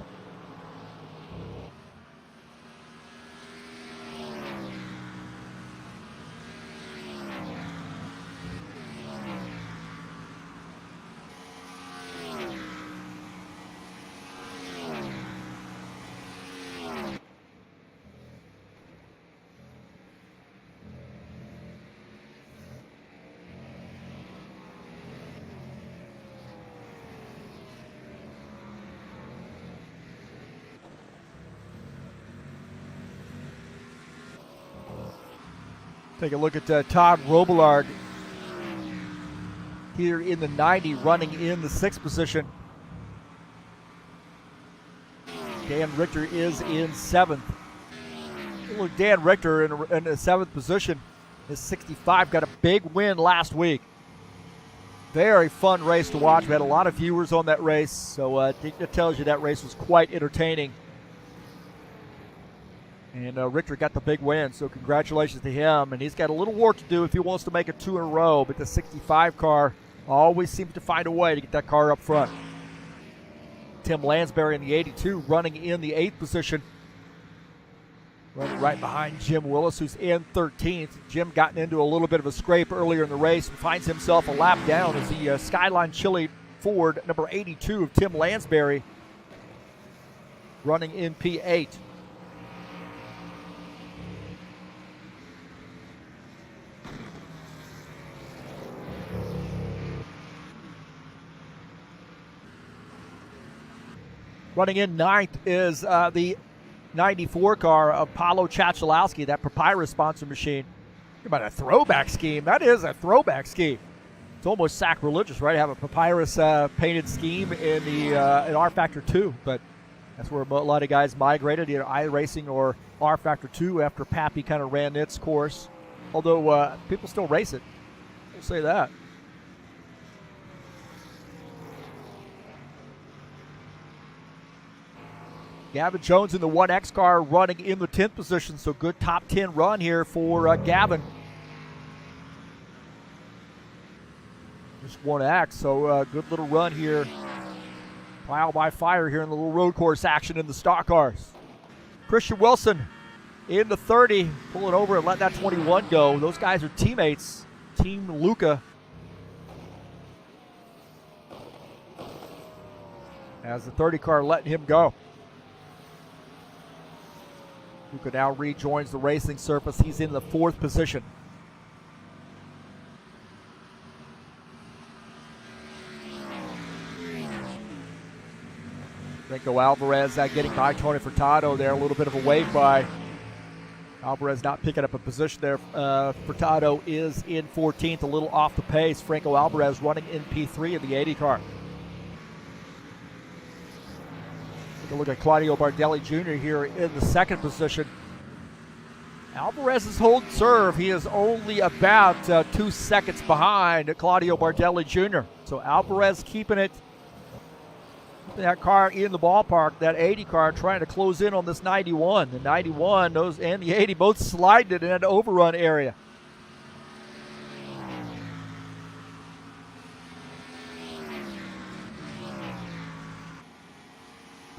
Take a look at Todd Robillard here in the 90, running in the 6th position. Dan Richter is in 7th. Look, Dan Richter in the 7th position. His 65 got a big win last week. Very fun race to watch. We had a lot of viewers on that race, so I think that tells you that race was quite entertaining. And Richter got the big win, so congratulations to him. And he's got a little work to do if he wants to make it 2 in a row, but the 65 car always seems to find a way to get that car up front. Tim Lansbury in the 82 running in the 8th position. Running right behind Jim Willis, who's in 13th. Jim gotten into a little bit of a scrape earlier in the race and finds himself a lap down as the Skyline Chili Ford, number 82 of Tim Lansbury, running in P8. Running in ninth is the 94 car of Paulo Chachalowski, that Papyrus sponsor machine. Think about a throwback scheme. That is a throwback scheme. It's almost sacrilegious, right? To have a Papyrus painted scheme in the in rFactor 2, but that's where a lot of guys migrated, either iRacing or rFactor 2 after Pappy kind of ran its course. Although people still race it. We'll say that. Gavin Jones in the 1X car running in the 10th position, so good top 10 run here for Gavin. Just 1X, so good little run here. Trial by fire here in the little road course action in the stock cars. Christian Wilson in the 30, pulling over and let that 21 go. Those guys are teammates. Team Luca. As the 30 car letting him go. Luca now rejoins the racing surface. He's in the 4th position. Franco Alvarez getting by Tony Furtado there. A little bit of a wave by. Alvarez not picking up a position there. Furtado is in 14th, a little off the pace. Franco Alvarez running in P3 of the 80 car. Take a look at Claudio Bardelli Jr. here in the 2nd position. Alvarez is holding serve. He is only about 2 seconds behind Claudio Bardelli Jr. So Alvarez keeping it. That car in the ballpark, that 80 car trying to close in on this 91. The 91 and the 80 both sliding it in that overrun area.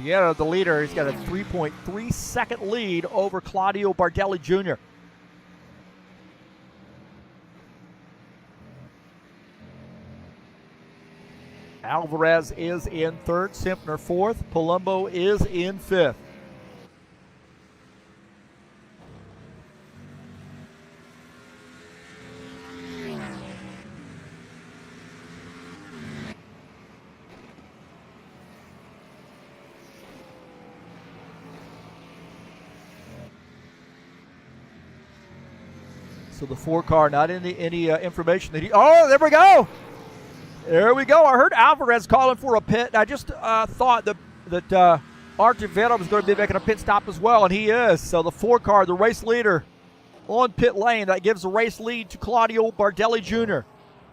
Vieira, the leader, he's got a 3.3 second lead over Claudio Bardelli Jr. Alvarez is in 3rd, Simpner 4th, Palumbo is in 5th. So the 4 car not in any information that oh, there we go. There we go. I heard Alvarez calling for a pit. I just thought that Archie Venom was going to be making a pit stop as well, and he is. So the 4 car, the race leader on pit lane, that gives the race lead to Claudio Bardelli Jr.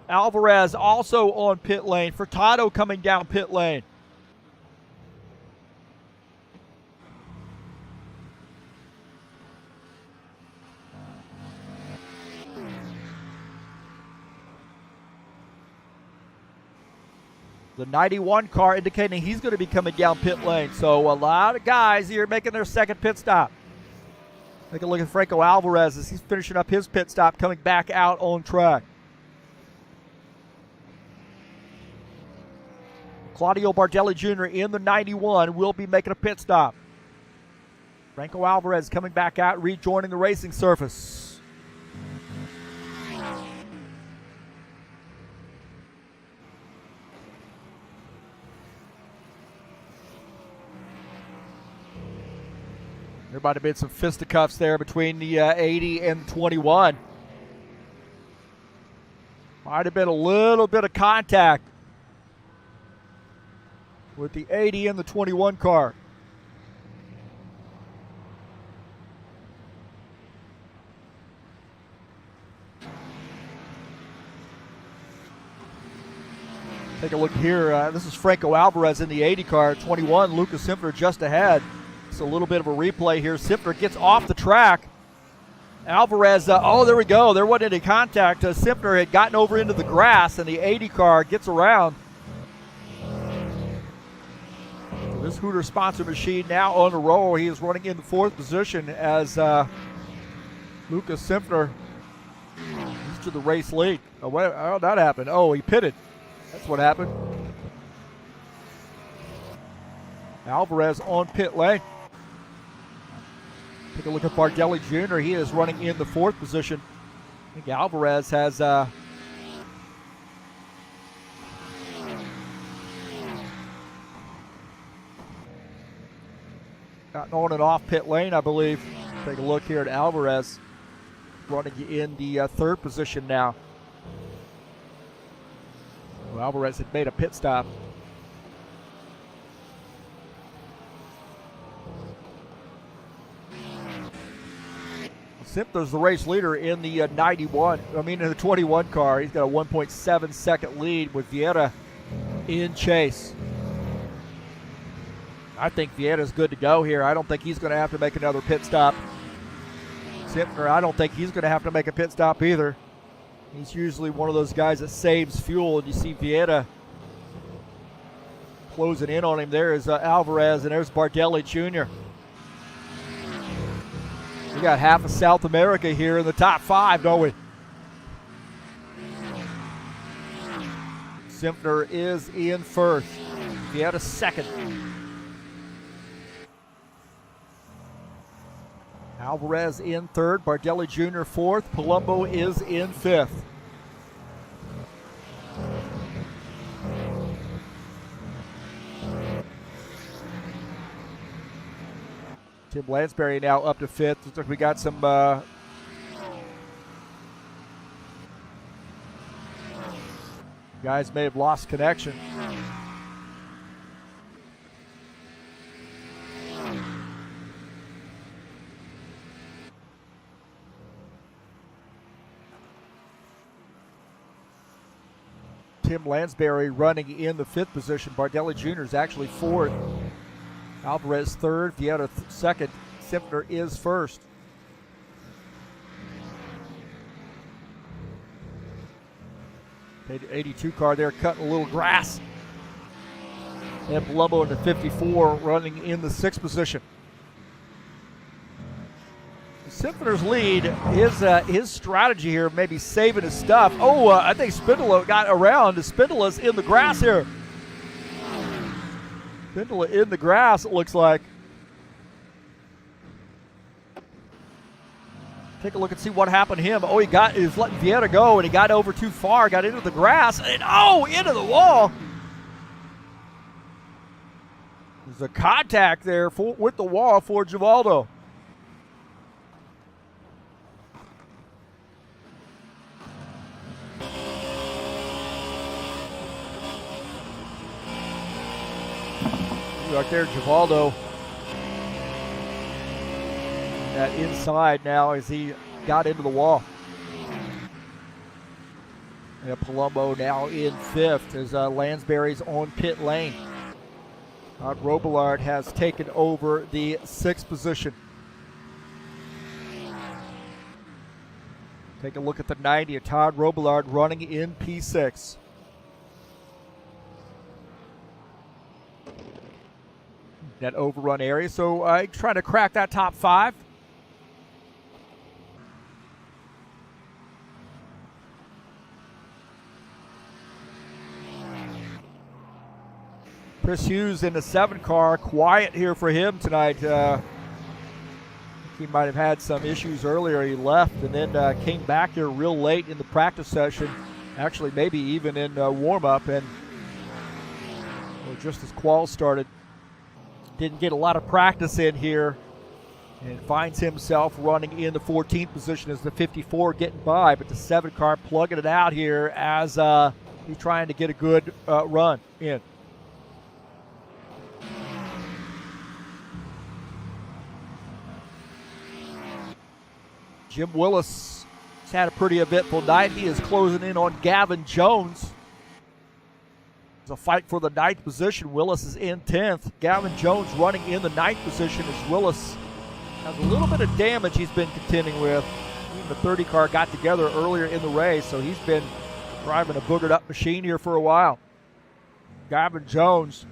Alvarez also on pit lane. Furtado coming down pit lane. The 91 car indicating he's going to be coming down pit lane. So a lot of guys here making their 2nd pit stop. Take a look at Franco Alvarez as he's finishing up his pit stop, coming back out on track. Claudio Bardelli Jr. in the 91 will be making a pit stop. Franco Alvarez coming back out, rejoining the racing surface. There might have been some fisticuffs there between the 80 and 21. Might have been a little bit of contact with the 80 and the 21 car. Take a look here. This is Franco Alvarez in the 80 car. 21, Lucas Simpner just ahead. It's a little bit of a replay here. Simpner gets off the track. Alvarez, oh, there we go. There wasn't any contact. Simpner had gotten over into the grass, and the 80 car gets around. So this Hooter sponsor machine now on the roll. He is running in the 4th position as Lucas Simpner is to the race lead. Oh, how did that happen? Oh, he pitted. That's what happened. Alvarez on pit lane. Take a look at Bardelli Jr. He is running in the 4th position. I think Alvarez has gotten on and off pit lane, I believe. Take a look here at Alvarez running in the third position now. Well, Alvarez had made a pit stop. Simpler's the race leader in the in the 21 car. He's got a 1.7 second lead with Vieira in chase. I think Vieira's good to go here. I don't think he's going to have to make another pit stop. Simpler, I don't think he's going to have to make a pit stop either. He's usually one of those guys that saves fuel, and you see Vieira closing in on him. There is Alvarez, and there's Bardelli Jr. We got half of South America here in the top 5, don't we? Simpler is in first. Vieira second. Alvarez in third. Bardelli Jr. fourth. Palumbo is in fifth. Tim Lansbury now up to fifth. Looks like we got some guys may have lost connection. Tim Lansbury running in the fifth position. Bardelli Jr. is actually fourth. Alvarez third, Vieira second, Simpler is first. The 82 car there cutting a little grass. And Palumbo in the 54 running in the sixth position. Simpler's lead, his strategy here, maybe saving his stuff. I think Spindola got around. Spindola's in the grass here. Spindola in the grass, it looks like. Take a look and see what happened to him. He was letting Vieira go, and he got over too far, got into the grass, and into the wall. There's a contact there with the wall for Givaldo. Right there, Givaldo. That inside now as he got into the wall. And Palumbo now in fifth as Lansbury's on pit lane. Todd Robillard has taken over the sixth position. Take a look at the 90 of Todd Robillard running in P6. That overrun area, so trying to crack that top 5. Chris Hughes in the 7 car, quiet here for him tonight. He might have had some issues earlier. He left and then came back here real late in the practice session, actually maybe even in warm-up, and just as qual started. Didn't get a lot of practice in here and finds himself running in the 14th position as the 54 getting by, but the 7 car plugging it out here as he's trying to get a good run in. Jim Willis has had a pretty eventful night. He is closing in on Gavin Jones. It's a fight for the 9th position. Willis is in 10th. Gavin Jones running in the 9th position as Willis has a little bit of damage he's been contending with. Even the 30 car got together earlier in the race, so he's been driving a boogered up machine here for a while. Gavin Jones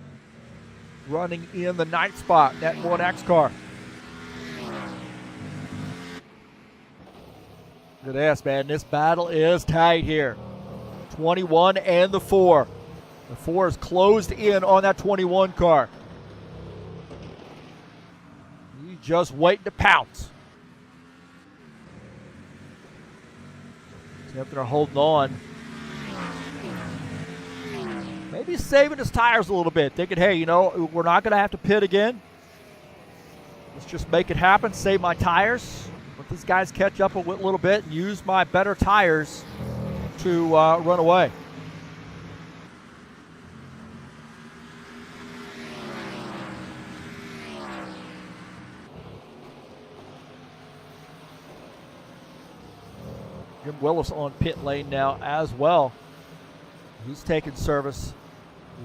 running in the 9th spot, that 1X car. Look at this, man. This battle is tight here. 21 and the 4. The 4 is closed in on that 21 car. He's just waiting to pounce. Simpler holding on. Maybe saving his tires a little bit. Thinking, hey, we're not going to have to pit again. Let's just make it happen, save my tires. Let these guys catch up a little bit and use my better tires to run away. Jim Willis on pit lane now as well. He's taking service.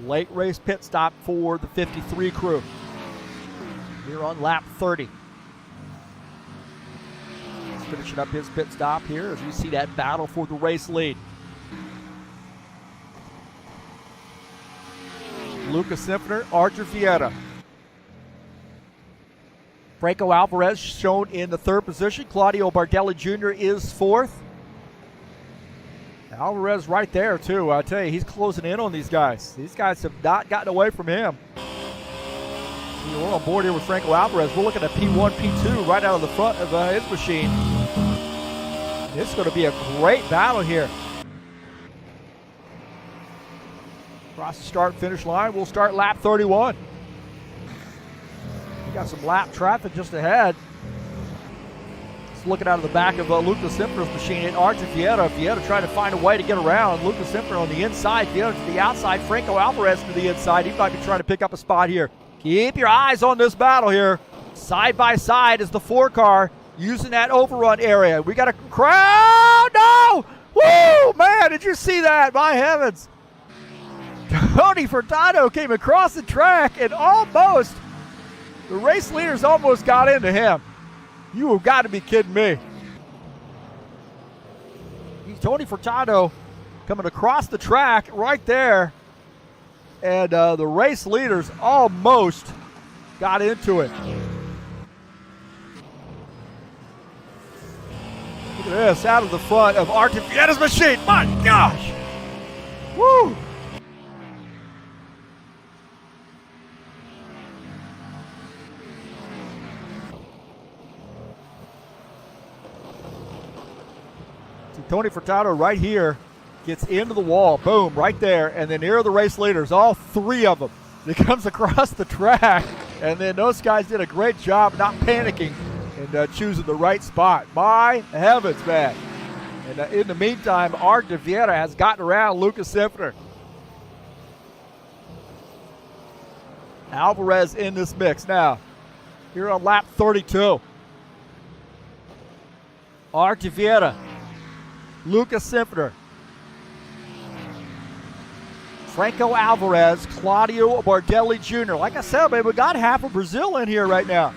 Late race pit stop for the 53 crew. Here on lap 30. He's finishing up his pit stop here as we see that battle for the race lead. Lucas Simpner, Archer Vieira. Franco Alvarez shown in the third position. Claudio Bardelli Jr. is fourth. Alvarez right there, too. I tell you, he's closing in on these guys. These guys have not gotten away from him. We're on board here with Franco Alvarez. We're looking at P1, P2 right out of the front of his machine. It's going to be a great battle here. Across the start-finish line, we'll start lap 31. We got some lap traffic just ahead. Looking out of the back of Lucas Simpner's machine and Archer Vieira. Vieira trying to find a way to get around. Lucas Simpner on the inside, Vieira to the outside, Franco Alvarez to the inside. He might be trying to pick up a spot here. Keep your eyes on this battle here. Side by side is the 4-car using that overrun area. We got a crowd. No! Woo! Man, did you see that? My heavens. Tony Furtado came across the track and almost, the race leaders almost got into him. You have got to be kidding me. Tony Furtado coming across the track right there. And the race leaders almost got into it. Look at this, out of the front of Archer Vieira's machine. My gosh. Woo. Tony Furtado right here gets into the wall, boom, right there, and then here are the race leaders, all three of them. He comes across the track, and then those guys did a great job not panicking and choosing the right spot. My heavens, man. And in the meantime, Archer Vieira has gotten around Lucas Simpner. Alvarez in this mix now. Here on lap 32. Archer Vieira. Lucas Simpner, Franco Alvarez, Claudio Bardelli Jr. Like I said, man, we got half of Brazil in here right now.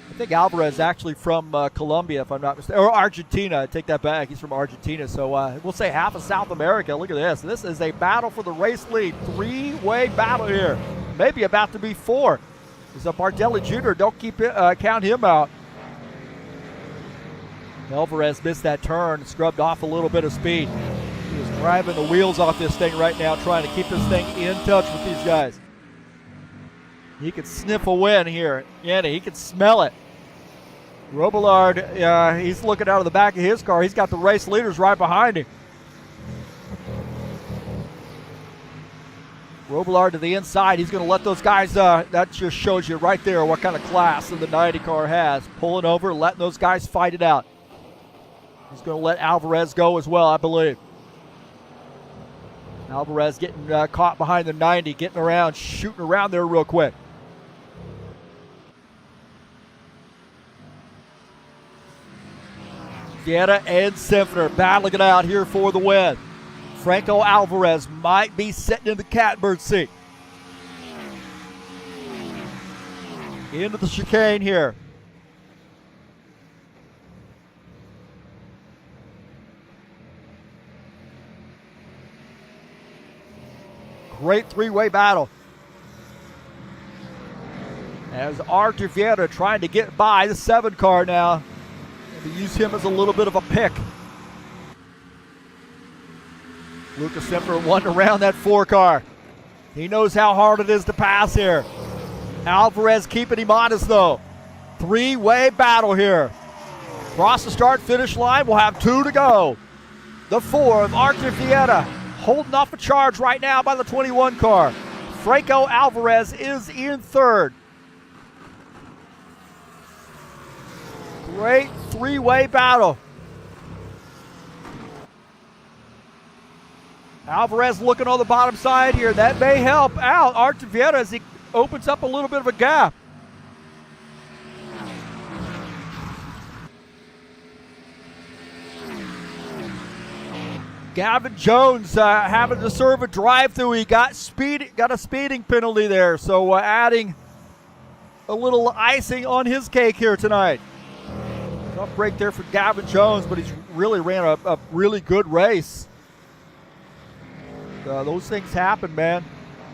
I think Alvarez is actually from Colombia, if I'm not mistaken, or Argentina. I take that back. He's from Argentina, so we'll say half of South America. Look at this. This is a battle for the race lead. Three-way battle here. Maybe about to be four. Is Bardelli Jr. Don't count him out. Alvarez missed that turn, scrubbed off a little bit of speed. He was driving the wheels off this thing right now, trying to keep this thing in touch with these guys. He could sniff a win here. Yeah, he could smell it. Robillard, he's looking out of the back of his car. He's got the race leaders right behind him. Robillard to the inside. He's going to let those guys, that just shows you right there what kind of class the 90 car has. Pulling over, letting those guys fight it out. He's going to let Alvarez go as well, I believe. Alvarez getting caught behind the 90, getting around, shooting around there real quick. Vieira and Simpner battling it out here for the win. Franco Alvarez might be sitting in the catbird seat. Into the chicane here. Great three-way battle. As Archer Vieira trying to get by the 7 car now. And to use him as a little bit of a pick. Lucas Simpner wanting around that 4 car. He knows how hard it is to pass here. Alvarez keeping him honest though. Three-way battle here. Across the start-finish line, we'll have 2 to go. The 4 of Archer Vieira. Holding off a charge right now by the 21 car. Franco Alvarez is in 3rd. Great three-way battle. Alvarez looking on the bottom side here. That may help out Artevieta as he opens up a little bit of a gap. Gavin Jones having to serve a drive-through. He got a speeding penalty there, so adding a little icing on his cake here tonight. Tough break there for Gavin Jones, but he's really ran a really good race. Those things happen, man.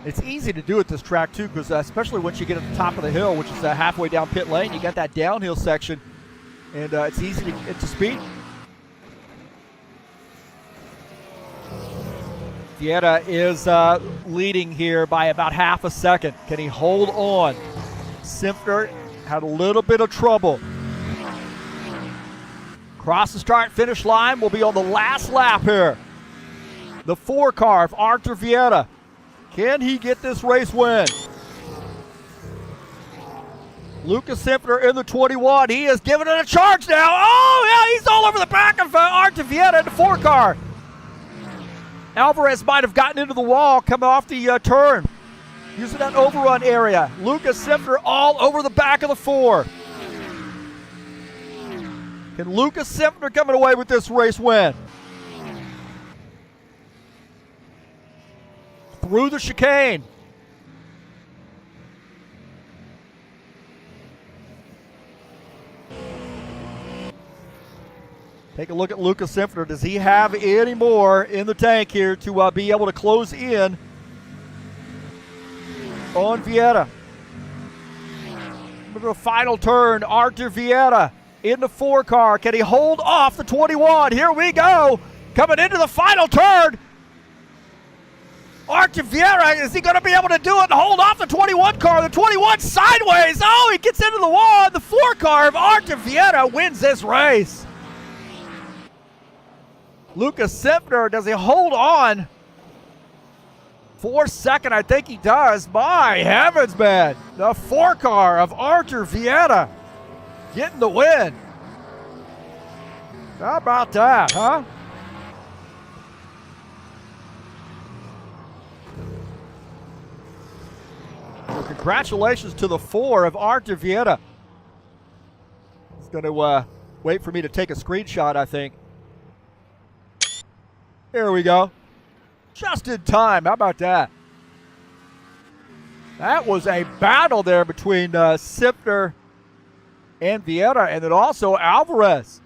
It's easy to do at this track too, because especially once you get at the top of the hill, which is halfway down pit lane, you got that downhill section, and it's easy to get to speed. Vieta is leading here by about half a second. Can he hold on? Simpner had a little bit of trouble. Across the start-finish line will be on the last lap here. The 4 car of Artur Vieta. Can he get this race win? Lucas Simpner in the 21. He is giving it a charge now. Oh, yeah, he's all over the back of Artur Vieta in the 4 car. Alvarez might have gotten into the wall coming off the turn, using that overrun area. Lucas Simpner all over the back of the 4. Can Lucas Simpner coming away with this race win? Through the chicane. Take a look at Lucas Simpner. Does he have any more in the tank here to be able to close in on Vieta? Into the final turn, Artur Vieta in the 4 car. Can he hold off the 21? Here we go. Coming into the final turn. Artur Vieta, is he going to be able to do it and hold off the 21 car? The 21 sideways. Oh, he gets into the wall. The 4 car of Artur Vieta wins this race. Lucas Simpner, does he hold on for second? I think he does. My heavens, man. The 4 car of Artur Vieta getting the win. How about that, huh? Well, congratulations to the 4 of Artur Vieta. He's going to wait for me to take a screenshot, I think. Here we go. Just in time. How about that? That was a battle there between Simpner and Vieta, and then also Alvarez.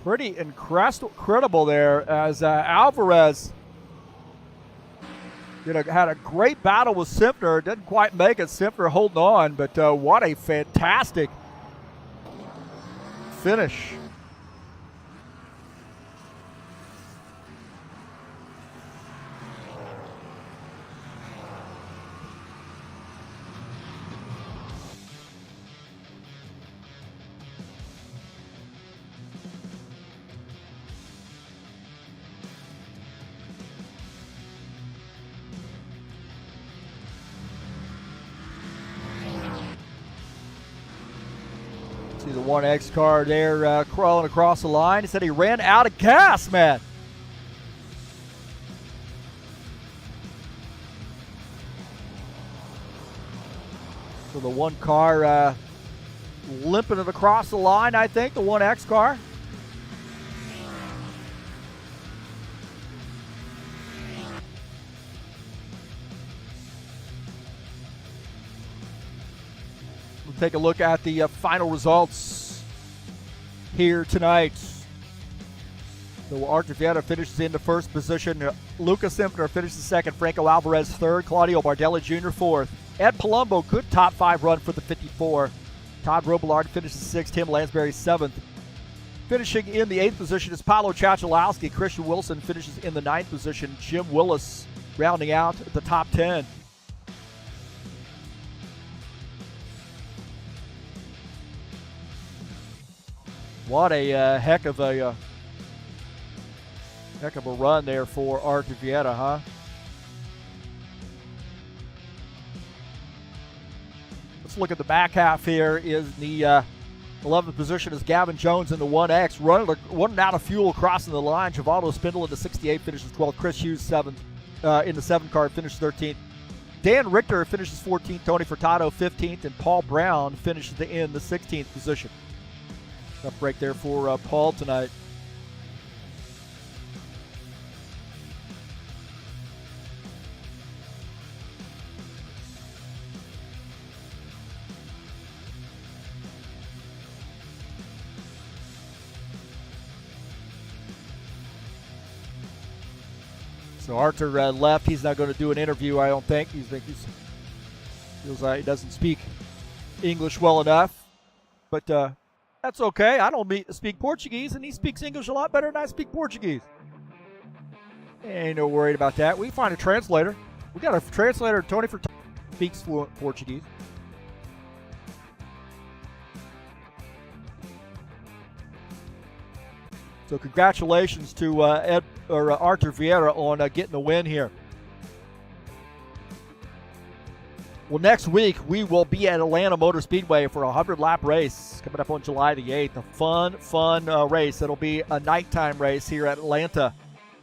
Pretty incredible there as Alvarez had a great battle with Simpner. Didn't quite make it. Simpner holding on, but what a fantastic finish. See the 1X car there crawling across the line. He said he ran out of gas, man. So the 1 car limping it across the line, I think, the 1X car. Take a look at the final results here tonight. So Artur Vieta finishes in the 1st position. Lucas Simpner finishes 2nd. Franco Alvarez 3rd. Claudio Bardelli Jr. 4th. Ed Palumbo, good top 5 run for the 54. Todd Robillard finishes 6th. Tim Lansbury 7th. Finishing in the 8th position is Paolo Chachalowski. Christian Wilson finishes in the 9th position. Jim Willis rounding out the top 10. What a heck of a run there for Artur Vieta, huh? Let's look at the back half here. Is the 11th position is Gavin Jones in the 1X. Running out of fuel, crossing the line. Givaldo Spindle into 68, finishes 12th. Chris Hughes, 7th in the 7 car, finishes 13th. Dan Richter finishes 14th. Tony Furtado, 15th. And Paul Brown finishes in the 16th position. Tough break there for Paul tonight. So Arthur left. He's not going to do an interview, I don't think. He feels like he doesn't speak English well enough. But that's okay. I don't speak Portuguese, and he speaks English a lot better than I speak Portuguese. Ain't no worried about that. We find a translator. We got a translator. Tony Furtado speaks fluent Portuguese. So congratulations to Arthur Vieira on getting the win here. Well, next week we will be at Atlanta Motor Speedway for a 100-lap race coming up on July the 8th. A fun race. It'll be a nighttime race here at Atlanta.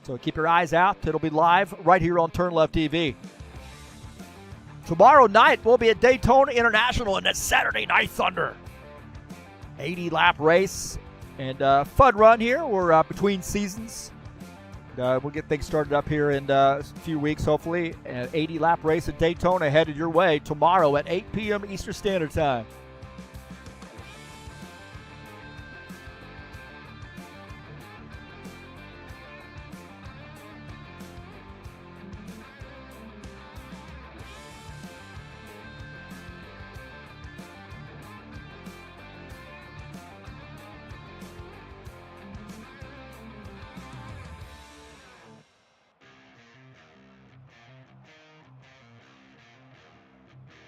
So keep your eyes out. It'll be live right here on TurnLeftTV. Tomorrow night we'll be at Daytona International in the Saturday Night Thunder. 80-lap race. And fun run here. We're between seasons. We'll get things started up here in a few weeks, hopefully. An 80-lap race at Daytona headed your way tomorrow at 8 p.m. Eastern Standard Time.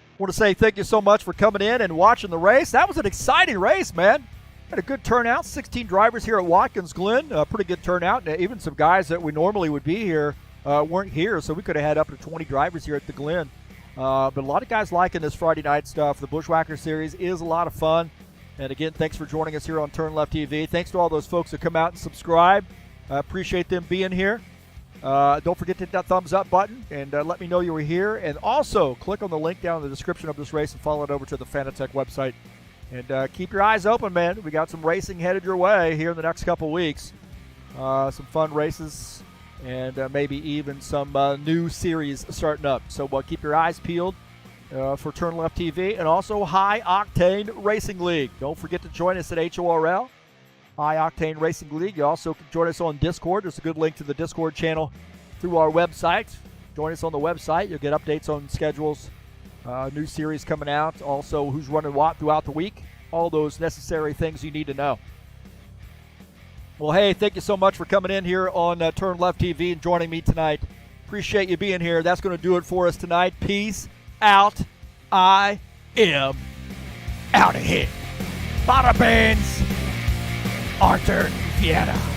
I want to say thank you so much for coming in and watching the race. That was an exciting race, man. Had a good turnout. 16 drivers here at Watkins Glen. Pretty good turnout. Even some guys that we normally would be here weren't here, so we could have had up to 20 drivers here at the Glen. But a lot of guys liking this Friday night stuff. The Buschwacker Series is a lot of fun. And again, thanks for joining us here on TurnLeftTV. Thanks to all those folks that come out and subscribe. I appreciate them being here. Don't forget to hit that thumbs up button and let me know you were here. And also, click on the link down in the description of this race and follow it over to the Fanatec website. And keep your eyes open, man. We got some racing headed your way here in the next couple weeks. Some fun races and maybe even some new series starting up. So keep your eyes peeled for TurnLeftTV and also High Octane Racing League. Don't forget to join us at HORL. High Octane Racing League. You also can join us on Discord. There's a good link to the Discord channel through our website. Join us on the website. You'll get updates on schedules, new series coming out, also who's running what throughout the week, all those necessary things you need to know. Well, hey, thank you so much for coming in here on TurnLeftTV and joining me tonight. Appreciate you being here. That's going to do it for us tonight. Peace out. I am out of here. Bada bands. Arthur Vieira.